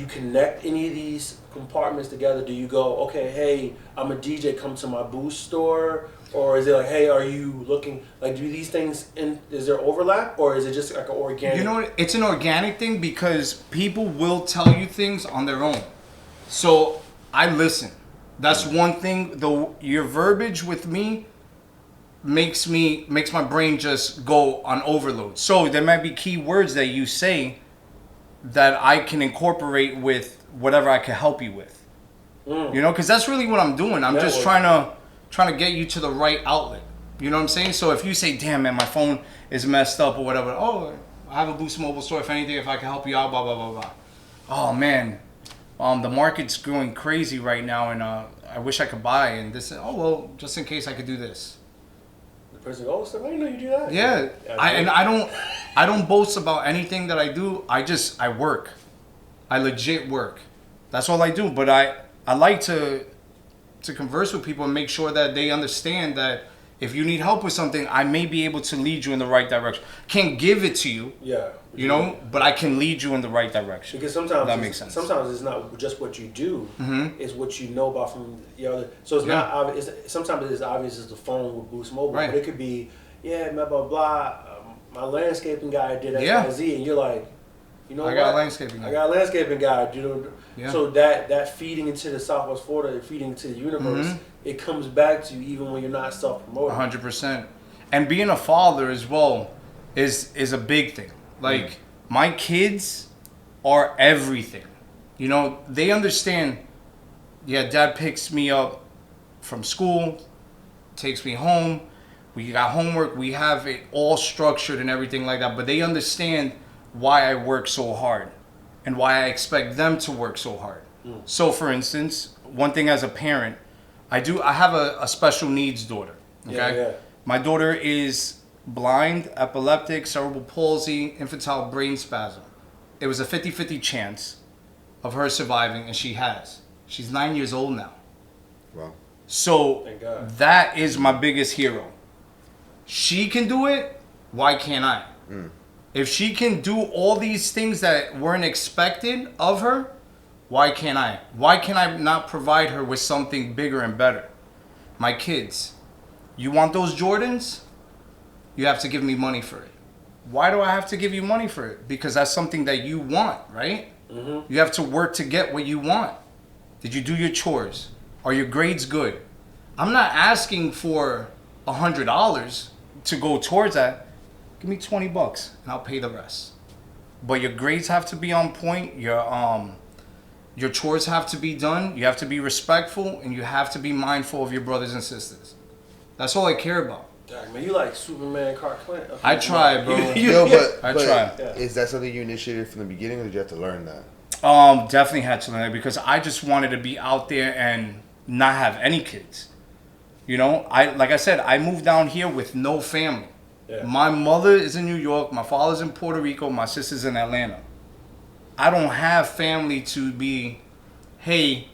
Speaker 1: connect any of these compartments together? Do you go, okay, hey, I'm a DJ, come to my Boost store? Or is it like, hey, are you looking, like, do these things, is there overlap? Or is it just like an organic?
Speaker 2: You know what? It's an organic thing, because people will tell you things on their own. So I listen. That's one thing. Your verbiage with me makes my brain just go on overload. So there might be key words that you say that I can incorporate with whatever I can help you with. Because that's really what I'm doing. I'm just trying to get you to the right outlet. You know what I'm saying? So if you say, damn man, my phone is messed up or whatever, I have a Boost mobile store. If anything, if I can help you out, blah, blah, blah, blah. Oh man, the market's going crazy right now, and I wish I could buy, and this, just in case I could do this.
Speaker 1: The person goes, I didn't know you do that.
Speaker 2: Yeah, I don't boast about anything that I do. I work. I legit work. That's all I do. But I like to converse with people and make sure that they understand that if you need help with something, I may be able to lead you in the right direction. Can't give it to you. Yeah. But I can lead you in the right direction.
Speaker 1: Because that makes sense. Sometimes it's not just what you do; it's what you know about from the other. So it's not obvious. Sometimes it is obvious as the phone with Boost Mobile, but it could be, blah blah blah. My landscaping guy did X, Y, Z, and you're like, I got a landscaping guy. So that feeding into the Southwest Florida, feeding into the universe, it comes back to you even when you're not self-promoting.
Speaker 2: 100%. And being a father as well is a big thing. Like, my kids are everything. You know, they understand, yeah, dad picks me up from school, takes me home, we got homework, we have it all structured and everything like that, but they understand why I work so hard and why I expect them to work so hard. So for instance, one thing as a parent, I have a special needs daughter, okay?
Speaker 1: Yeah.
Speaker 2: My daughter is blind, epileptic, cerebral palsy, infantile brain spasm. It was a 50-50 chance of her surviving, and she has. She's 9 years old now.
Speaker 3: Wow.
Speaker 2: So
Speaker 1: Thank God.
Speaker 2: that is my biggest hero. She can do it, why can't I? If she can do all these things that weren't expected of her, why can't I? Why can I not provide her with something bigger and better? My kids, you want those Jordans? You have to give me money for it. Why do I have to give you money for it? Because that's something that you want, right? Mm-hmm. You have to work to get what you want. Did you do your chores? Are your grades good? I'm not asking for $100 to go towards that. Give me $20 and I'll pay the rest. But your grades have to be on point. Your chores have to be done. You have to be respectful, and you have to be mindful of your brothers and sisters. That's all I care about.
Speaker 1: Dang, man, you like Superman, Clark Kent?
Speaker 2: I try, bro.
Speaker 3: I
Speaker 2: try.
Speaker 3: Is that something you initiated from the beginning, or did you have to learn that?
Speaker 2: Definitely had to learn that because I just wanted to be out there and not have any kids. You know, like I said, I moved down here with no family. Yeah. My mother is in New York, my father's in Puerto Rico, my sister's in Atlanta. I don't have family to be, hey,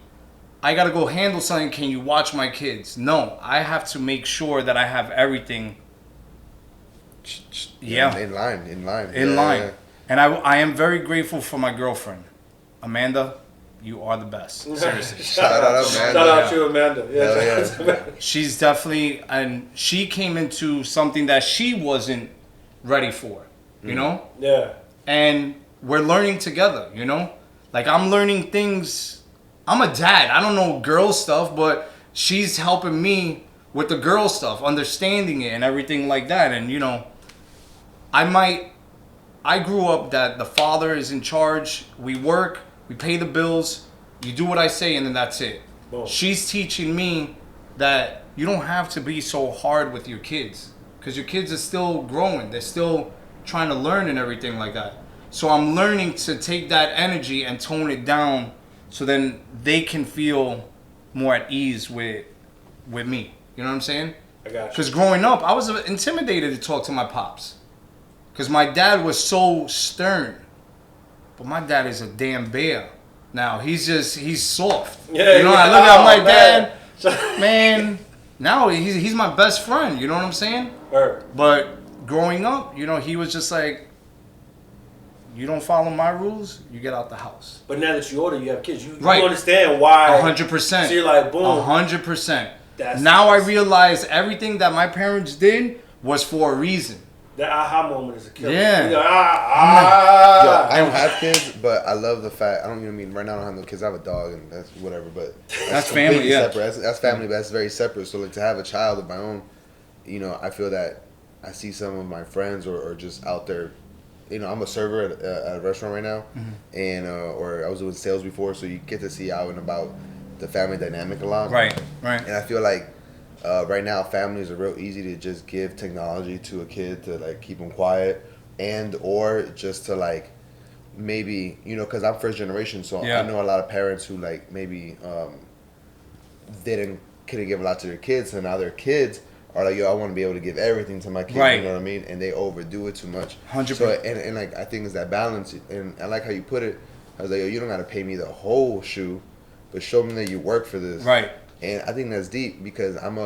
Speaker 2: I gotta go handle something, can you watch my kids? No, I have to make sure that I have everything
Speaker 3: in line.
Speaker 2: Yeah. And I am very grateful for my girlfriend. Amanda, you are the best. Seriously.
Speaker 3: Shout out Amanda.
Speaker 1: Shout out to Amanda. Yeah.
Speaker 2: She's definitely, and she came into something that she wasn't ready for, you know?
Speaker 1: Yeah.
Speaker 2: And we're learning together, you know? Like, I'm learning things. I'm a dad. I don't know girl stuff, but she's helping me with the girl stuff, understanding it and everything like that. And, you know, I grew up that the father is in charge. We work, we pay the bills, you do what I say, and then that's it. Boom. She's teaching me that you don't have to be so hard with your kids because your kids are still growing. They're still trying to learn and everything like that. So I'm learning to take that energy and tone it down so then they can feel more at ease with me. You know what I'm saying?
Speaker 1: I got you.
Speaker 2: Because growing up, I was intimidated to talk to my pops. Because my dad was so stern. But my dad is a damn bear. Now, he's soft. Yeah, you know, I look at him like, Dad, man, now he's my best friend. You know what I'm saying?
Speaker 1: Sure.
Speaker 2: But growing up, you know, he was just like, you don't follow my rules, you get out the house.
Speaker 1: But now that you're older, you have kids. You
Speaker 2: right.
Speaker 1: understand why.
Speaker 2: 100%.
Speaker 1: So you're like, boom.
Speaker 2: 100%. Now I realize everything that my parents did was for a reason.
Speaker 1: That aha moment is a killer.
Speaker 2: Yeah.
Speaker 1: Like,
Speaker 3: I don't have kids, but I love the fact, right now I don't have no kids. I have a dog and that's whatever, but
Speaker 2: that's family, yeah.
Speaker 3: Separate. That's family, but that's very separate. So like to have a child of my own, you know, I feel that I see some of my friends or just out there. You know, I'm a server at a restaurant right now, and or I was doing sales before, so you get to see out and about the family dynamic a lot.
Speaker 2: Right. And
Speaker 3: I feel like right now families are real easy to just give technology to a kid to like keep them quiet, and or just to like maybe, you know, because I'm first generation, so I know a lot of parents who like maybe couldn't give a lot to their kids, and now their kids are like, yo, I want to be able to give everything to my kids, right. You know what I mean? And they overdo it too much. 100%. So, and like, I think it's that balance, and I like how you put it. I was like, yo, you don't got to pay me the whole shoe, but show me that you work for this.
Speaker 2: Right.
Speaker 3: And I think that's deep because I'm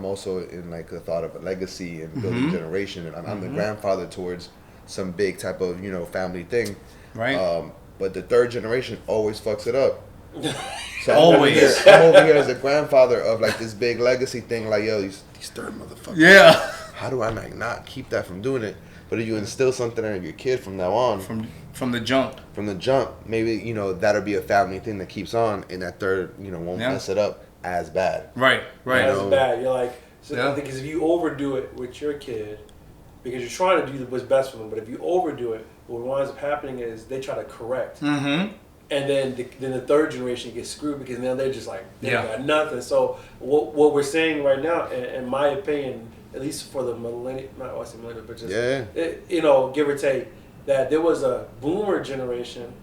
Speaker 3: also in like the thought of a legacy and building generation, and I'm the grandfather towards some big type of, you know, family thing.
Speaker 2: Right.
Speaker 3: But the third generation always fucks it up. So
Speaker 2: always.
Speaker 3: I'm over here as a grandfather of like this big legacy thing, like, yo, these third motherfuckers.
Speaker 2: Yeah.
Speaker 3: How do I like not keep that from doing it? But if you instill something in your kid from now on,
Speaker 2: from the jump,
Speaker 3: maybe, you know, that'll be a family thing that keeps on, and that third, you know, won't mess it up as bad.
Speaker 2: Right.
Speaker 1: As bad. You're like, so because if you overdo it with your kid, because you're trying to do what's best for them, but if you overdo it, what winds up happening is they try to correct. And then the third generation gets screwed because now they're just like, they got nothing. So what we're saying right now, in my opinion, at least for the millennial, not always millennial, but just, give or take, that there was a boomer generation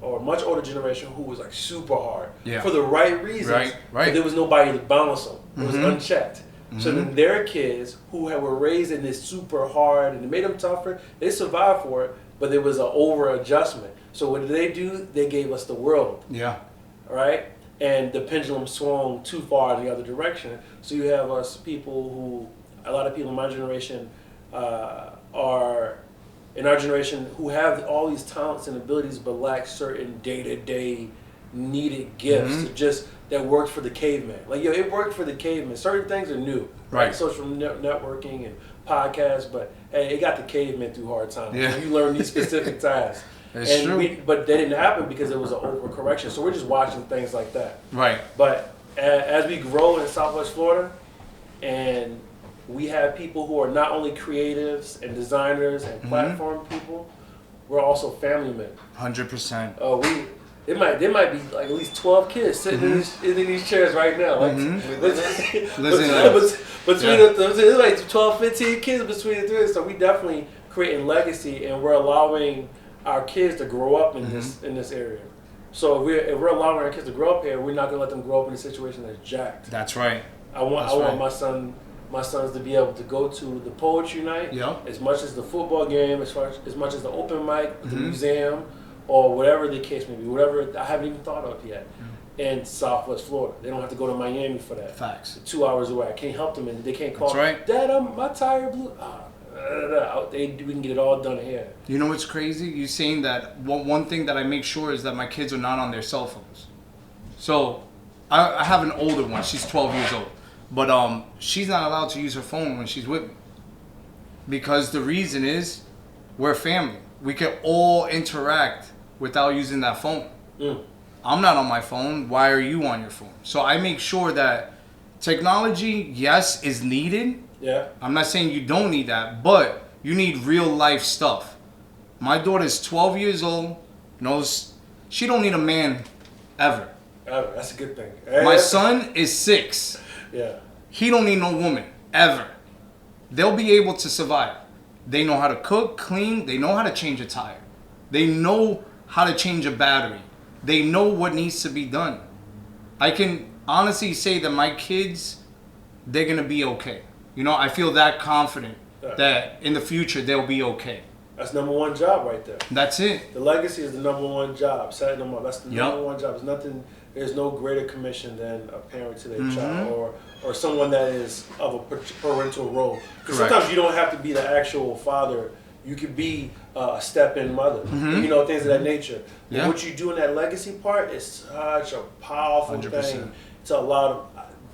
Speaker 1: or a much older generation who was like super hard for the right reasons.
Speaker 2: Right.
Speaker 1: But there was nobody to balance them. It was unchecked. So then their kids who were raised in this super hard and it made them tougher, they survived for it, but there was an over adjustment. So what did they do? They gave us the world. Yeah. Right? And the pendulum swung too far in the other direction. So you have us people who, a lot of people in my generation are in our generation who have all these talents and abilities but lack certain day-to-day needed gifts that worked for the caveman. Like, it worked for the caveman. Certain things are new, right? Social networking and podcasts, but hey, it got the caveman through hard times. Yeah. You learn these specific tasks. That's true. But that didn't happen because it was an overcorrection. So we're just watching things like that. Right. But as we grow in Southwest Florida, and we have people who are not only creatives and designers and platform people, we're also family men.
Speaker 2: 100%.
Speaker 1: There might be like at least 12 kids sitting in these chairs right now. Like, there's like 12, 15 kids between the three. So we definitely creating legacy, and we're allowing our kids to grow up in this area. So if we're allowing our kids to grow up here, we're not gonna let them grow up in a situation that's jacked.
Speaker 2: That's right.
Speaker 1: I want my sons to be able to go to the poetry night as much as the football game, as much as the open mic, the museum, or whatever the case may be, whatever I haven't even thought of yet. In Southwest Florida, they don't have to go to Miami for that. Facts. 2 hours away, I can't help them, and they can't call. That's right. Dad, my tire blew. We can get it all done here.
Speaker 2: You know what's crazy? You saying that one thing that I make sure is that my kids are not on their cell phones. So I have an older one. She's 12 years old, but she's not allowed to use her phone when she's with me, because the reason is we're family. We can all interact without using that phone. I'm not on my phone. Why are you on your phone? So I make sure that technology, yes, is needed. Yeah. I'm not saying you don't need that, but you need real life stuff. My daughter's 12 years old, knows she don't need a man ever.
Speaker 1: That's a good thing.
Speaker 2: My son is 6. Yeah. He don't need no woman ever. They'll be able to survive. They know how to cook, clean. They know how to change a tire. They know how to change a battery. They know what needs to be done. I can honestly say that my kids, they're going to be okay. I feel that confident that in the future they'll be okay.
Speaker 1: That's number one job right there.
Speaker 2: That's it.
Speaker 1: The legacy is the number one job. Setting them up. That's the number one job. There's no greater commission than a parent to their child or someone that is of a parental role. Because sometimes you don't have to be the actual father. You could be a step-in mother. Things of that nature. Yeah. What you do in that legacy part is such a powerful 100%. Thing to a lot of.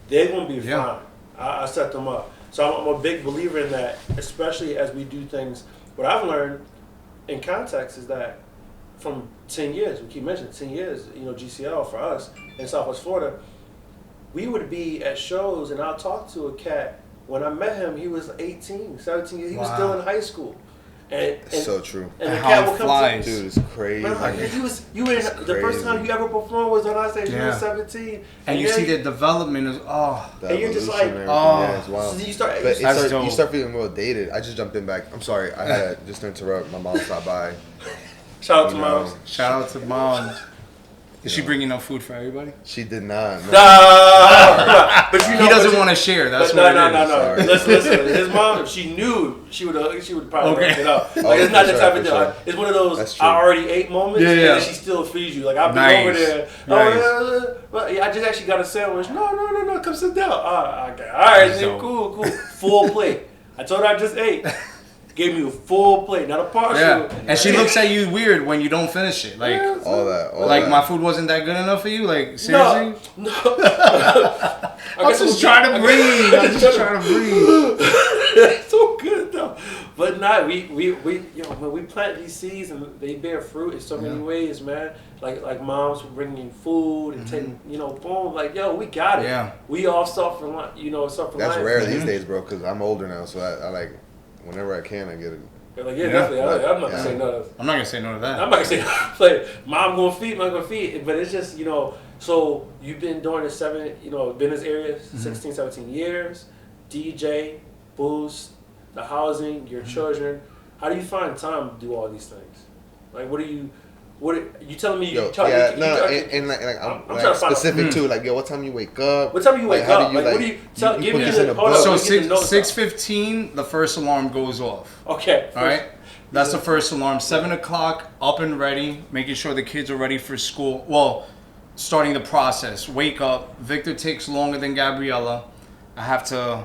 Speaker 1: They're going to be fine. I set them up. So I'm a big believer in that, especially as we do things. What I've learned in context is that from 10 years, we keep mentioning 10 years, GCL for us in Southwest Florida, we would be at shows and I'll talk to a cat. When I met him, he was 18, 17 years. He was still in high school. And
Speaker 3: so true.
Speaker 1: And the cat will come to
Speaker 3: dude, it's crazy.
Speaker 1: The first time you ever performed was on our stage. You were 17,
Speaker 2: and you see the development is
Speaker 1: and you're just like,
Speaker 3: it's wild.
Speaker 1: So
Speaker 3: you start feeling real dated. I just jumped in back. I'm sorry, I had to just interrupt. My mom stopped by.
Speaker 1: Shout out to moms.
Speaker 2: Shout out to moms. Did she bring enough food for everybody?
Speaker 3: She did not. No.
Speaker 1: But
Speaker 2: he doesn't want to share. That's what
Speaker 1: No. Listen. His mom, if she knew, she would probably hook it up. Like, it's not the type of deal. It's one of those I already ate moments, and then she still feeds you. Like, I'll be over there. I just actually got a sandwich. No. Come sit down. Okay. All right, cool. Full plate. I told her I just ate. Gave me a full plate, not a partial.
Speaker 2: Yeah. And she looks at you weird when you don't finish it. Like
Speaker 3: all that.
Speaker 2: My food wasn't that good enough for you? Like, seriously?
Speaker 1: No.
Speaker 2: I'm just trying to breathe.
Speaker 1: It's so good though. But when we plant these seeds and they bear fruit in so many ways, man. Like moms bringing food and taking, boom, like, we got it. Yeah. We all suffer,
Speaker 3: That's rare these days, bro, because I'm older now, so I like, whenever I can, I get
Speaker 1: They're like, definitely. I'm not gonna say no.
Speaker 2: I'm not gonna say no to that.
Speaker 1: I'm not gonna say play. Mom gonna feed. But it's just So you've been doing this business area 16, 17 years. DJ, boost, the housing, your children. How do you find time to do all these things? Like, what are you telling me?
Speaker 3: I'm specific too. Like, what time you wake up?
Speaker 1: What time you wake up? Like, what do you tell? Give me the
Speaker 2: So 6:15, the first alarm goes off.
Speaker 1: Okay.
Speaker 2: All right. That's the first alarm. 7 o'clock, up and ready, making sure the kids are ready for school. Well, starting the process. Wake up. Victor takes longer than Gabriella. I have to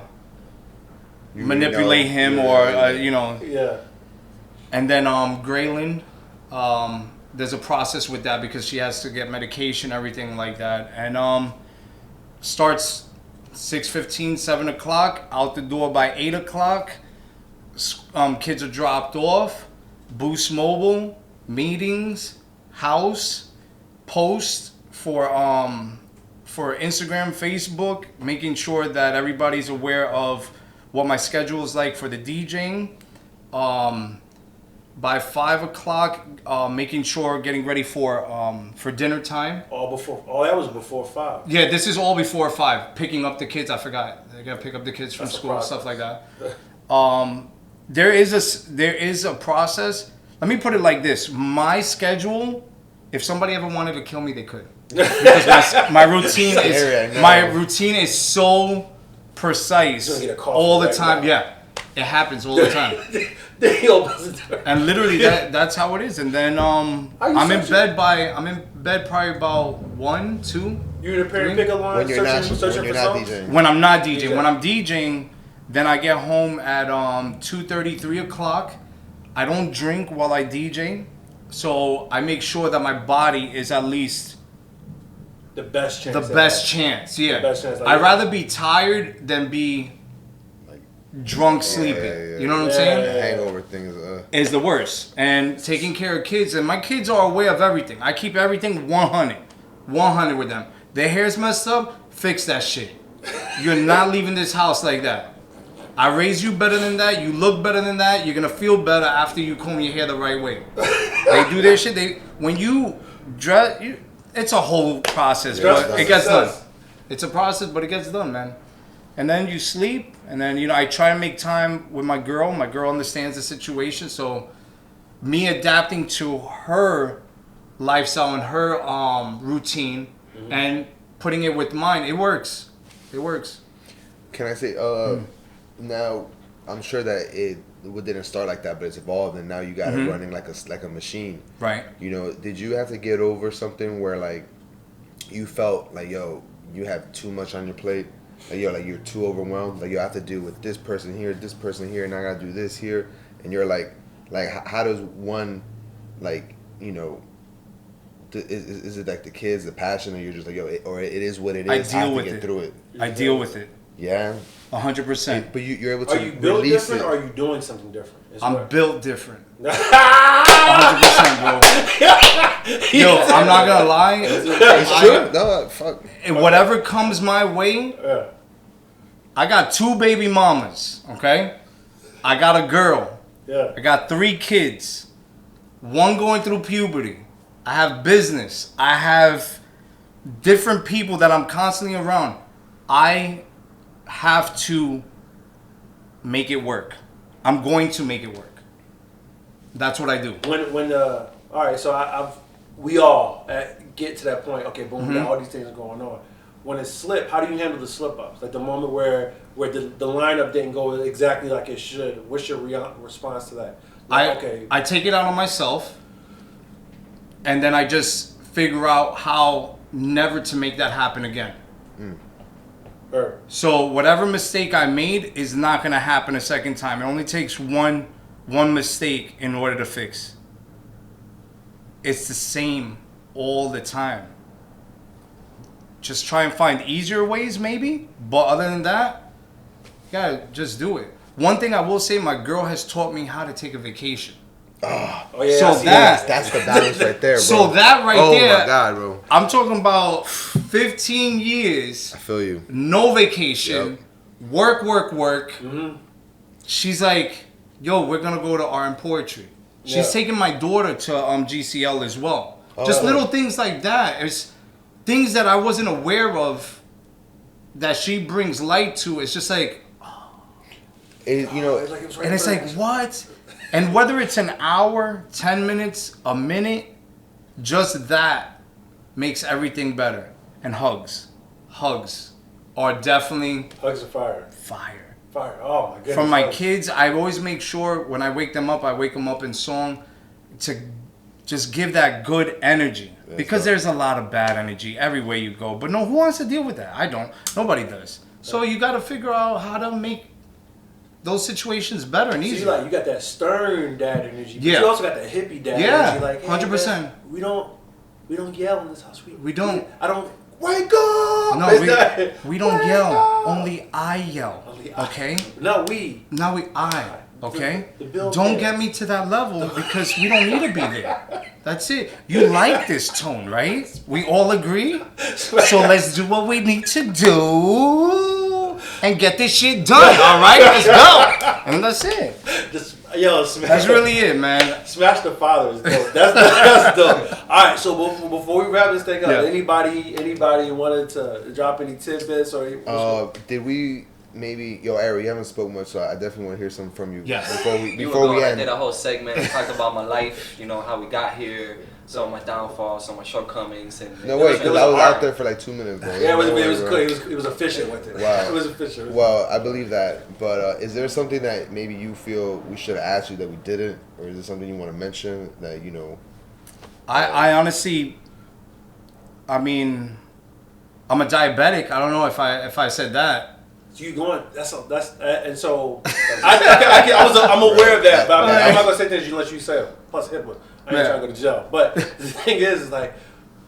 Speaker 2: manipulate him,
Speaker 1: Yeah.
Speaker 2: And then Graylin, there's a process with that because she has to get medication, everything like that. And starts 6:15, 7 o'clock, out the door by 8 o'clock. Kids are dropped off. Boost Mobile, meetings, house, post for Instagram, Facebook, making sure that everybody's aware of what my schedule is like for the DJing. By 5 o'clock, making sure getting ready for dinner time.
Speaker 1: That was before 5.
Speaker 2: Yeah, this is all before 5. Picking up the kids, I forgot. I gotta pick up the kids from school and stuff like that. There is a process. Let me put it like this: my schedule. If somebody ever wanted to kill me, they could. Because my routine is so precise all the time. Yeah, it happens all the time. And literally that's how it is. And then I'm in bed probably about 1, 2.
Speaker 1: You're in a pair of pickup line
Speaker 3: when you're not DJing.
Speaker 2: When I'm not DJing. When I'm DJing, then I get home at 2:30, 3 o'clock. I don't drink while I DJ, so I make sure that my body is at least
Speaker 1: the best chance.
Speaker 2: Yeah. The best chance. I'd rather be tired than be drunk sleeping. Yeah. You know what I'm saying?
Speaker 3: The hangover thing
Speaker 2: is the worst. And taking care of kids, and my kids are aware of everything. I keep everything 100 with them. Their hair's messed up, fix that shit. You're not leaving this house like that. I raised you better than that. You look better than that. You're gonna feel better after you comb your hair the right way. They do their shit. When you dress, it's a whole process, but it gets done. It's a process, but it gets done, man. And then you sleep, and then I try to make time with my girl. My girl understands the situation, so me adapting to her lifestyle and her routine, and putting it with mine, it works. It works.
Speaker 3: Can I say? Now, I'm sure that it didn't start like that, but it's evolved, and now you got it running like a machine.
Speaker 2: Right.
Speaker 3: Did you have to get over something where like you felt like you have too much on your plate? Like you're too overwhelmed. Like you have to deal with this person here, and I gotta do this here, and you're like how does one is it like the kids, the passion, or you're just like or it is what it is. I get through it.
Speaker 2: I deal with it.
Speaker 3: Yeah.
Speaker 2: 100%.
Speaker 3: But you're able to.
Speaker 1: Are you built different, or are you doing something different?
Speaker 2: I'm built different. 100%, bro. Yo, I'm not gonna lie.
Speaker 3: It's true. No, fuck.
Speaker 2: Whatever comes my way, I got 2 baby mamas. Okay, I got a girl.
Speaker 1: Yeah.
Speaker 2: I got 3 kids. 1 going through puberty. I have business. I have different people that I'm constantly around. I have to make it work. I'm going to make it work. That's what I do.
Speaker 1: All right, so we all get to that point. Okay, boom, we got all these things going on. When it slipped, how do you handle the slip ups? Like the moment where the lineup didn't go exactly like it should. What's your response to that?
Speaker 2: I take it out on myself, and then I just figure out how never to make that happen again. So whatever mistake I made is not going to happen a second time. It only takes one mistake in order to fix. It's the same all the time. Just try and find easier ways maybe, but other than that, you gotta just do it. One thing I will say, my girl has taught me how to take a vacation.
Speaker 3: Oh yeah, so that's the balance right there, bro.
Speaker 2: So that there,
Speaker 3: oh my God, bro.
Speaker 2: I'm talking about 15 years.
Speaker 3: I feel you.
Speaker 2: No vacation. Yep. Work. She's like, yo, we're gonna go to art and poetry. She's taking my daughter to GCL as well. Just little things like that. It's things that I wasn't aware of that she brings light to. It's just like, it's like what? And whether it's an hour, 10 minutes, a minute, just that makes everything better. And hugs are definitely
Speaker 1: hugs are fire. Fire. Oh my goodness.
Speaker 2: From my kids, I always make sure when I wake them up in song to just give that good energy. Because there's a lot of bad energy everywhere you go. But who wants to deal with that? I don't. Nobody does. So you got to figure out how to make those situations better and easier.
Speaker 1: So you got that stern dad energy. But you also got that hippie dad energy. Like, hey,
Speaker 2: 100%.
Speaker 1: Man, we don't yell in this house.
Speaker 2: We don't.
Speaker 1: I don't. Wake up!
Speaker 2: No, we don't yell. Only I yell. Okay?
Speaker 1: Not we.
Speaker 2: I. Okay? Don't get me to that level because we don't need to be there. That's it. You like this tone, right? We all agree? So let's do what we need to do and get this shit done, all right? Let's go. And that's it. That's really it, man.
Speaker 1: Smash the father is dope. That's dope. All right, so before we wrap this thing up, anybody wanted to drop any tidbits or?
Speaker 3: Did we maybe Ari? You haven't spoken much, so I definitely want to hear something from you.
Speaker 2: Yes.
Speaker 3: Before we end.
Speaker 4: I did a whole segment, talked about my life, how we got here, some of my downfalls, some of my shortcomings, and
Speaker 3: no way, because I was out there for like 2 minutes, bro.
Speaker 1: Yeah, it was good. It was efficient with it.
Speaker 3: Wow.
Speaker 1: It was efficient.
Speaker 3: Well, I believe that, but is there something that maybe you feel we should have asked you that we didn't, or is there something you want to mention that
Speaker 2: I honestly, I'm a diabetic. I don't know if I said that.
Speaker 1: So you going? And so I'm aware of that, but I'm not gonna say things unless you say it. Plus HIPAA. I ain't trying to go to jail. But the thing is like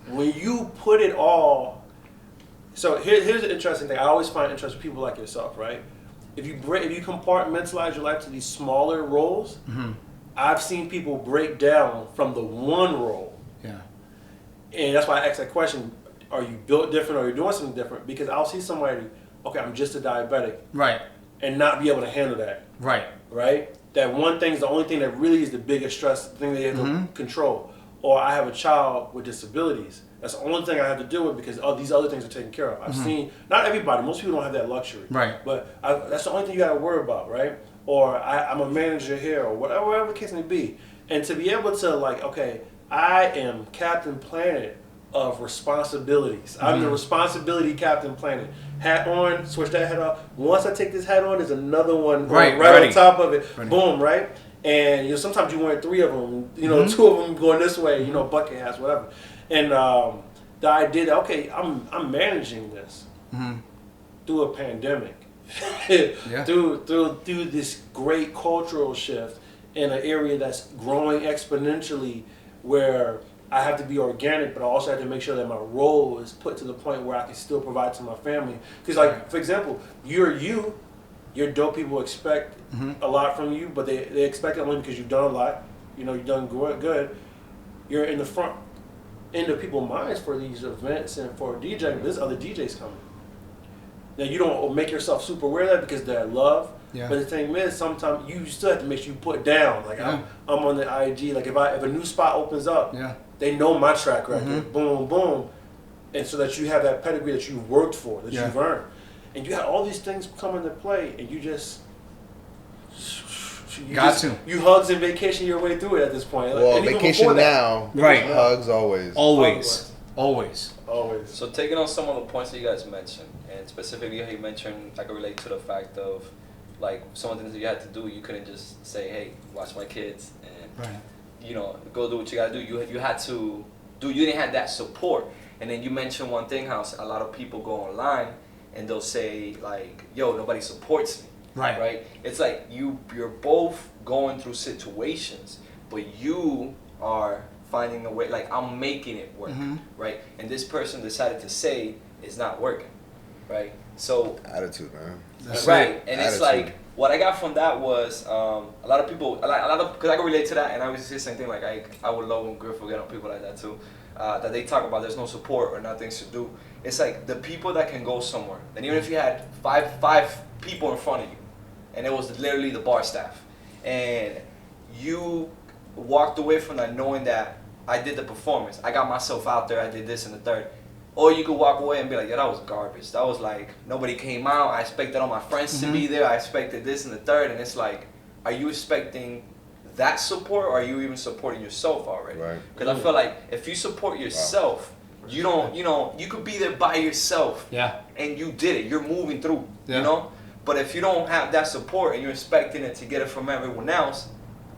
Speaker 1: when you put it all. So here's an interesting thing. I always find interesting people like yourself, right? If you compartmentalize your life to these smaller roles, I've seen people break down from the one role.
Speaker 2: Yeah.
Speaker 1: And that's why I asked that question: are you built different, or are you doing something different? Because I'll see somebody. Okay, I'm just a diabetic.
Speaker 2: Right.
Speaker 1: And not be able to handle that.
Speaker 2: Right.
Speaker 1: Right? That one thing is the only thing that really is the biggest stress, the thing that you have to control. Or I have a child with disabilities. That's the only thing I have to deal with because all these other things are taken care of. I've seen, not everybody, most people don't have that luxury.
Speaker 2: Right.
Speaker 1: But that's the only thing you got to worry about, right? Or I'm a manager here, or whatever the case may be. And to be able to okay, I am Captain Planet of responsibilities. I'm the responsibility Captain Planet. Hat on, switch that hat off. Once I take this hat on, there's another one right on top of it. Ready. Boom, right? And sometimes you wear 3 of them. 2 of them going this way. Bucket hats, whatever. And the idea that I'm managing this through a pandemic, through this great cultural shift in an area that's growing exponentially, where I have to be organic, but I also have to make sure that my role is put to the point where I can still provide to my family. Because, for example, your dope people expect a lot from you, but they expect it only because you've done a lot. You've done good. You're in the front end of people's minds for these events and for DJing. There's other DJs coming. Now, you don't make yourself super aware of that because they're love. Yeah. But the thing is, sometimes you still have to make sure you put down. Like, I'm on the IG. Like, if a new spot opens up, they know my track record. Boom, boom. And so that you have that pedigree that you've worked for, that you've earned. And you have all these things come into play, and you just... You hugs and vacation your way through it at this point.
Speaker 3: Well, vacation now.
Speaker 2: Right.
Speaker 3: Hugs always.
Speaker 2: Always.
Speaker 4: So taking on some of the points that you guys mentioned, and specifically how you mentioned, I can relate to the fact of, like, some of the things that you had to do, you couldn't just say, hey, watch my kids, and, go do what you got to do. You had to do, you didn't have that support. And then you mentioned one thing, how a lot of people go online, and they'll say, like, yo, nobody supports me. Right. It's like you're both going through situations, but you are finding a way. Like, I'm making it work, right? And this person decided to say it's not working, right? So
Speaker 3: attitude, man.
Speaker 4: Right. And it's like what I got from that was a lot of people, because I can relate to that, and I always say the same thing. Like I would love when Griff would get on people like that too. That they talk about there's no support or nothing to do. It's like the people that can go somewhere, and even if you had five people in front of you, and it was literally the bar staff, and you walked away from that knowing that I did the performance, I got myself out there, I did this and the third. Or you could walk away and be like, yeah, that was garbage. That was like, nobody came out. I expected all my friends to be there. I expected this and the third. And it's like, are you expecting that support, or are you even supporting yourself already?
Speaker 3: Right.
Speaker 4: Because I feel like if you support yourself, you don't, you could be there by yourself.
Speaker 2: Yeah.
Speaker 4: And you did it. You're moving through,
Speaker 2: Yeah.
Speaker 4: But if you don't have that support and you're expecting it to get it from everyone else,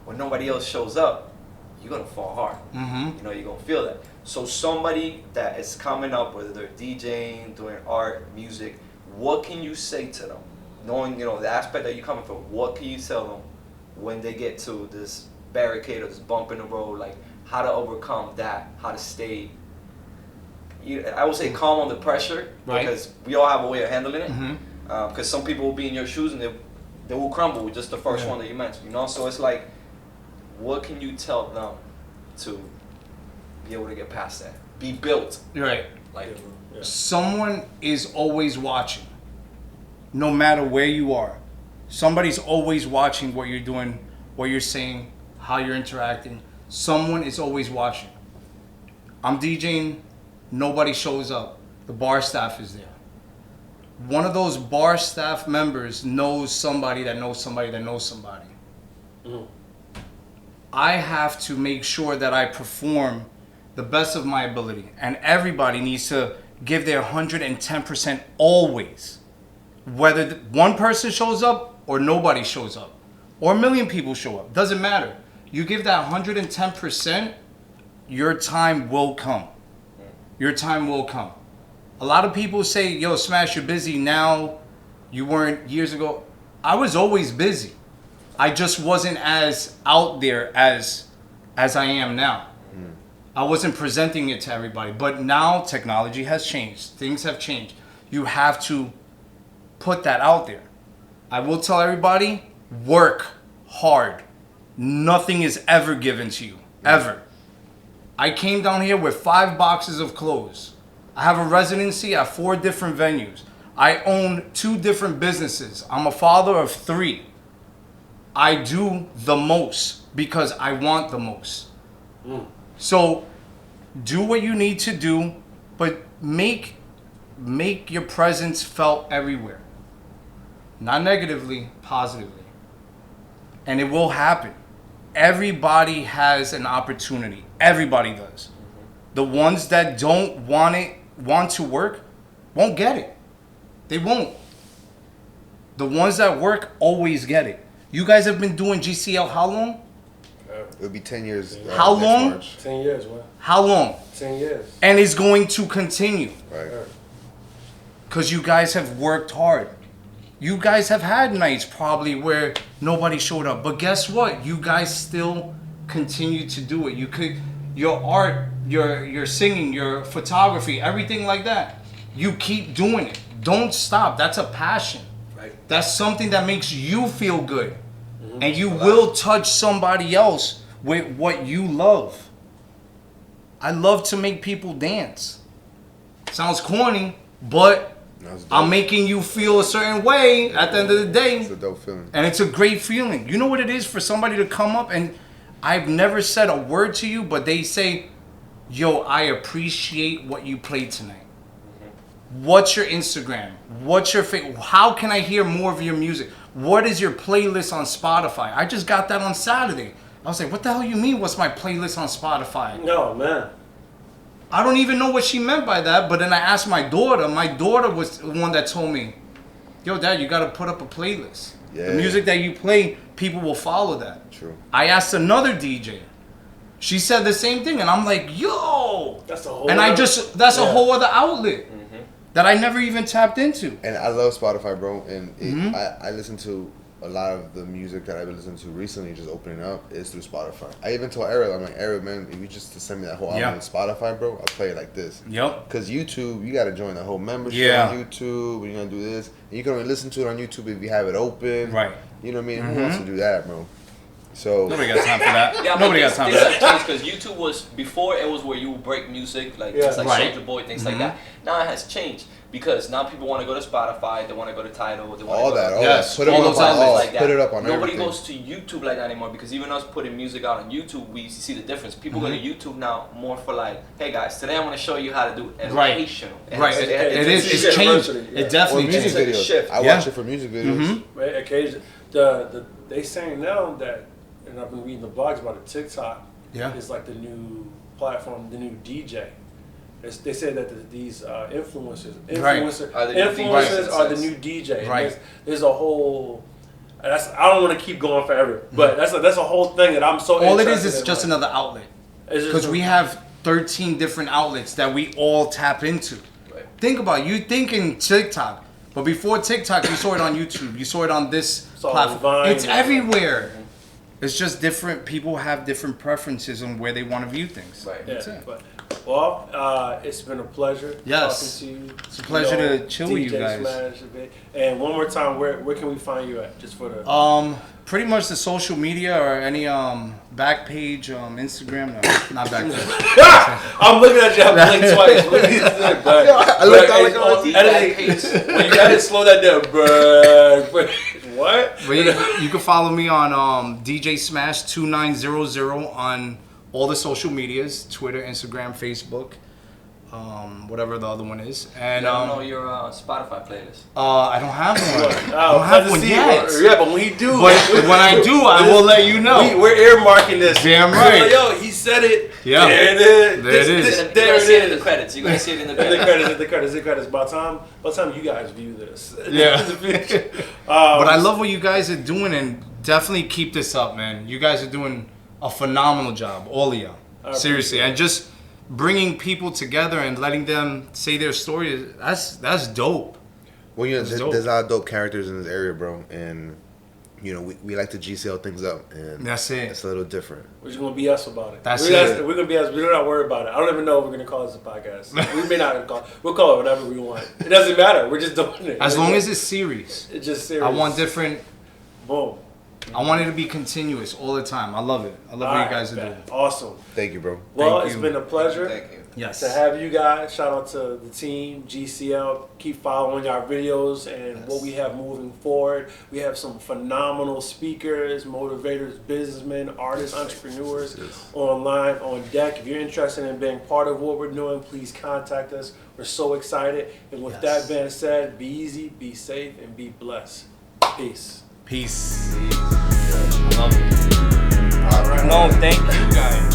Speaker 4: when nobody else shows up, you're going to fall hard.
Speaker 2: Mm-hmm.
Speaker 4: You're going to feel that. So somebody that is coming up, whether they're DJing, doing art, music, what can you say to them? Knowing, the aspect that you're coming from, what can you tell them when they get to this barricade or this bump in the road, like how to overcome that, how to stay, I would say calm under pressure,
Speaker 2: right.
Speaker 4: Because we all have a way of handling it.
Speaker 2: Mm-hmm.
Speaker 4: Because some people will be in your shoes and they will crumble with just the first one that you mentioned, So it's like, what can you tell them to be able to get past that? Be built.
Speaker 2: Right.
Speaker 4: Like,
Speaker 2: someone is always watching, no matter where you are. Somebody's always watching what you're doing, what you're saying, how you're interacting. Someone is always watching. I'm DJing, nobody shows up. The bar staff is there. One of those bar staff members knows somebody that knows somebody that knows somebody.
Speaker 1: Mm.
Speaker 2: I have to make sure that I perform the best of my ability, and everybody needs to give their 110% always, whether one person shows up or nobody shows up or 1 million people show up. Doesn't matter. You give that 110%, your time will come. Your time will come. A lot of people say, yo, Smash, you're busy now, you weren't years ago. I was always busy. I just wasn't as out there as I am now. I wasn't presenting it to everybody. But now technology has changed. Things have changed. You have to put that out there. I will tell everybody, work hard. Nothing is ever given to you. Ever. I came down here with 5 boxes of clothes. I have a residency at 4 different venues. I own 2 different businesses. I'm a father of 3. I do the most because I want the most. So do what you need to do, but make your presence felt everywhere. Not negatively, positively. And it will happen. Everybody has an opportunity. Everybody does. The ones that don't want to work won't get it. They won't. The ones that work always get it. You guys have been doing GCL how long?
Speaker 3: It'll be 10 years.
Speaker 2: How long?
Speaker 3: March.
Speaker 1: 10 years, man.
Speaker 2: How long?
Speaker 1: 10 years.
Speaker 2: And it's going to continue.
Speaker 3: Right.
Speaker 2: Because you guys have worked hard. You guys have had nights probably where nobody showed up. But guess what? You guys still continue to do it. Your art, your singing, your photography, everything like that. You keep doing it. Don't stop. That's a passion.
Speaker 1: Right.
Speaker 2: That's something that makes you feel good. Mm-hmm. And you will touch somebody else with what you love. I love to make people dance. Sounds corny, but I'm making you feel a certain way at the end of the day.
Speaker 3: It's a dope feeling.
Speaker 2: And it's a great feeling. You know what it is for somebody to come up and I've never said a word to you, but they say, yo, I appreciate what you played tonight. What's your Instagram? What's your how can I hear more of your music? What is your playlist on Spotify? I just got that on Saturday. I was like, what the hell you mean, what's my playlist on Spotify?
Speaker 1: No, man.
Speaker 2: I don't even know what she meant by that, but then I asked my daughter. My daughter was the one that told me, yo, Dad, you got to put up a playlist. Yeah. The music that you play, people will follow that.
Speaker 3: True.
Speaker 2: I asked another DJ. She said the same thing, and I'm like, yo.
Speaker 1: That's a whole
Speaker 2: and I just, that's a whole other outlet that I never even tapped into.
Speaker 3: And I love Spotify, bro. And I listen to a lot of the music that I've been listening to recently, just opening up, is through Spotify. I even told Eric, I'm like, Eric, man, if you just to send me that whole album on Spotify, bro, I'll play it like this.
Speaker 2: Yep.
Speaker 3: Because YouTube, you got to join the whole membership on YouTube, and you're going to do this. And you can only listen to it on YouTube if you have it open.
Speaker 2: Right.
Speaker 3: You know what I mean? Who wants to do that, bro? So
Speaker 2: nobody got time for that.
Speaker 4: Yeah,
Speaker 2: Nobody got time for that.
Speaker 4: Changed because YouTube was before it was where you would break music just like Soulja Boy, things like that. Now it has changed because now people want to go to Spotify, they want to go to Tidal, they want to go
Speaker 2: yes,
Speaker 3: put it up on
Speaker 4: like that.
Speaker 3: Put it up on
Speaker 4: Nobody
Speaker 3: everything.
Speaker 4: goes to YouTube like that anymore because even us putting music out on YouTube, we see the difference. People go to YouTube now more for like, hey guys, today I'm going to show you how to do educational.
Speaker 2: Right. It is. It's changed. It definitely changed.
Speaker 3: Music videos. I watch it for music videos.
Speaker 1: Right. Occasionally, they saying now that, and I've been reading the blogs about it. TikTok is like the new platform, the new DJ. They say that these influencers are the new DJ.
Speaker 2: Right.
Speaker 1: There's a whole. I don't want to keep going forever, but that's a whole thing that I'm so.
Speaker 2: All it
Speaker 1: interested
Speaker 2: is
Speaker 1: in,
Speaker 2: just another outlet.
Speaker 1: Because
Speaker 2: we have 13 different outlets that we all tap into.
Speaker 4: Right.
Speaker 2: Think about it. You thinking TikTok, but before TikTok, you saw it on YouTube. You saw it on this platform. It's everywhere. It's just different. People have different preferences on where they want to view things.
Speaker 4: Right.
Speaker 2: That's it.
Speaker 1: It's been a pleasure talking to you.
Speaker 2: It's a pleasure to chill with you guys.
Speaker 1: Smash a bit. And one more time, where can we find you at? Just for the
Speaker 2: pretty much the social media or any back page, Instagram. No, not back page.
Speaker 1: I'm looking at you. I blinked twice. I looked down like on the page. When you gotta slow that down, bro. What?
Speaker 2: But you can follow me on DJ Smash 2900 on all the social medias: Twitter, Instagram, Facebook, whatever the other one is. And
Speaker 4: I don't know your Spotify playlist.
Speaker 2: I don't have one. I don't have one yet.
Speaker 1: Yeah, but when he do,
Speaker 2: but when I do, I will let you know.
Speaker 1: We're earmarking this.
Speaker 2: Damn right.
Speaker 1: Like, yo, he said it.
Speaker 2: Yeah.
Speaker 1: There it is.
Speaker 2: There it is.
Speaker 4: You're gonna see it in the credits. You're gonna see it in the credits.
Speaker 1: The credits. By the time you guys view this.
Speaker 2: Yeah. But I love what you guys are doing, and definitely keep this up, man. You guys are doing a phenomenal job, all of y'all. Seriously, and just bringing people together and letting them say their story, that's dope.
Speaker 3: Well, there's a lot of dope characters in this area, bro, and we like to GCL things up, and
Speaker 2: that's it.
Speaker 3: It's a little different.
Speaker 1: We're just gonna be us about it.
Speaker 2: We're
Speaker 1: gonna be us. We're not worried about it. I don't even know if we're gonna call this a podcast. We may not call it. We'll call it whatever we want. It doesn't matter. We're just doing it.
Speaker 2: As long as it's serious.
Speaker 1: It's just serious.
Speaker 2: I want different.
Speaker 1: Boom.
Speaker 2: I want it to be continuous all the time. I love it. I love what you guys are doing.
Speaker 1: Awesome.
Speaker 3: Thank you, bro.
Speaker 1: Well, it's been a pleasure.
Speaker 4: Thank you.
Speaker 2: Yes.
Speaker 1: To have you guys. Shout out to the team, GCL. Keep following our videos and what we have moving forward. We have some phenomenal speakers, motivators, businessmen, artists, entrepreneurs online, on deck. If you're interested in being part of what we're doing, please contact us. We're so excited. And with that being said, be easy, be safe, and be blessed. Peace.
Speaker 2: Peace.
Speaker 4: Love it.
Speaker 2: All right. No, thank you guys.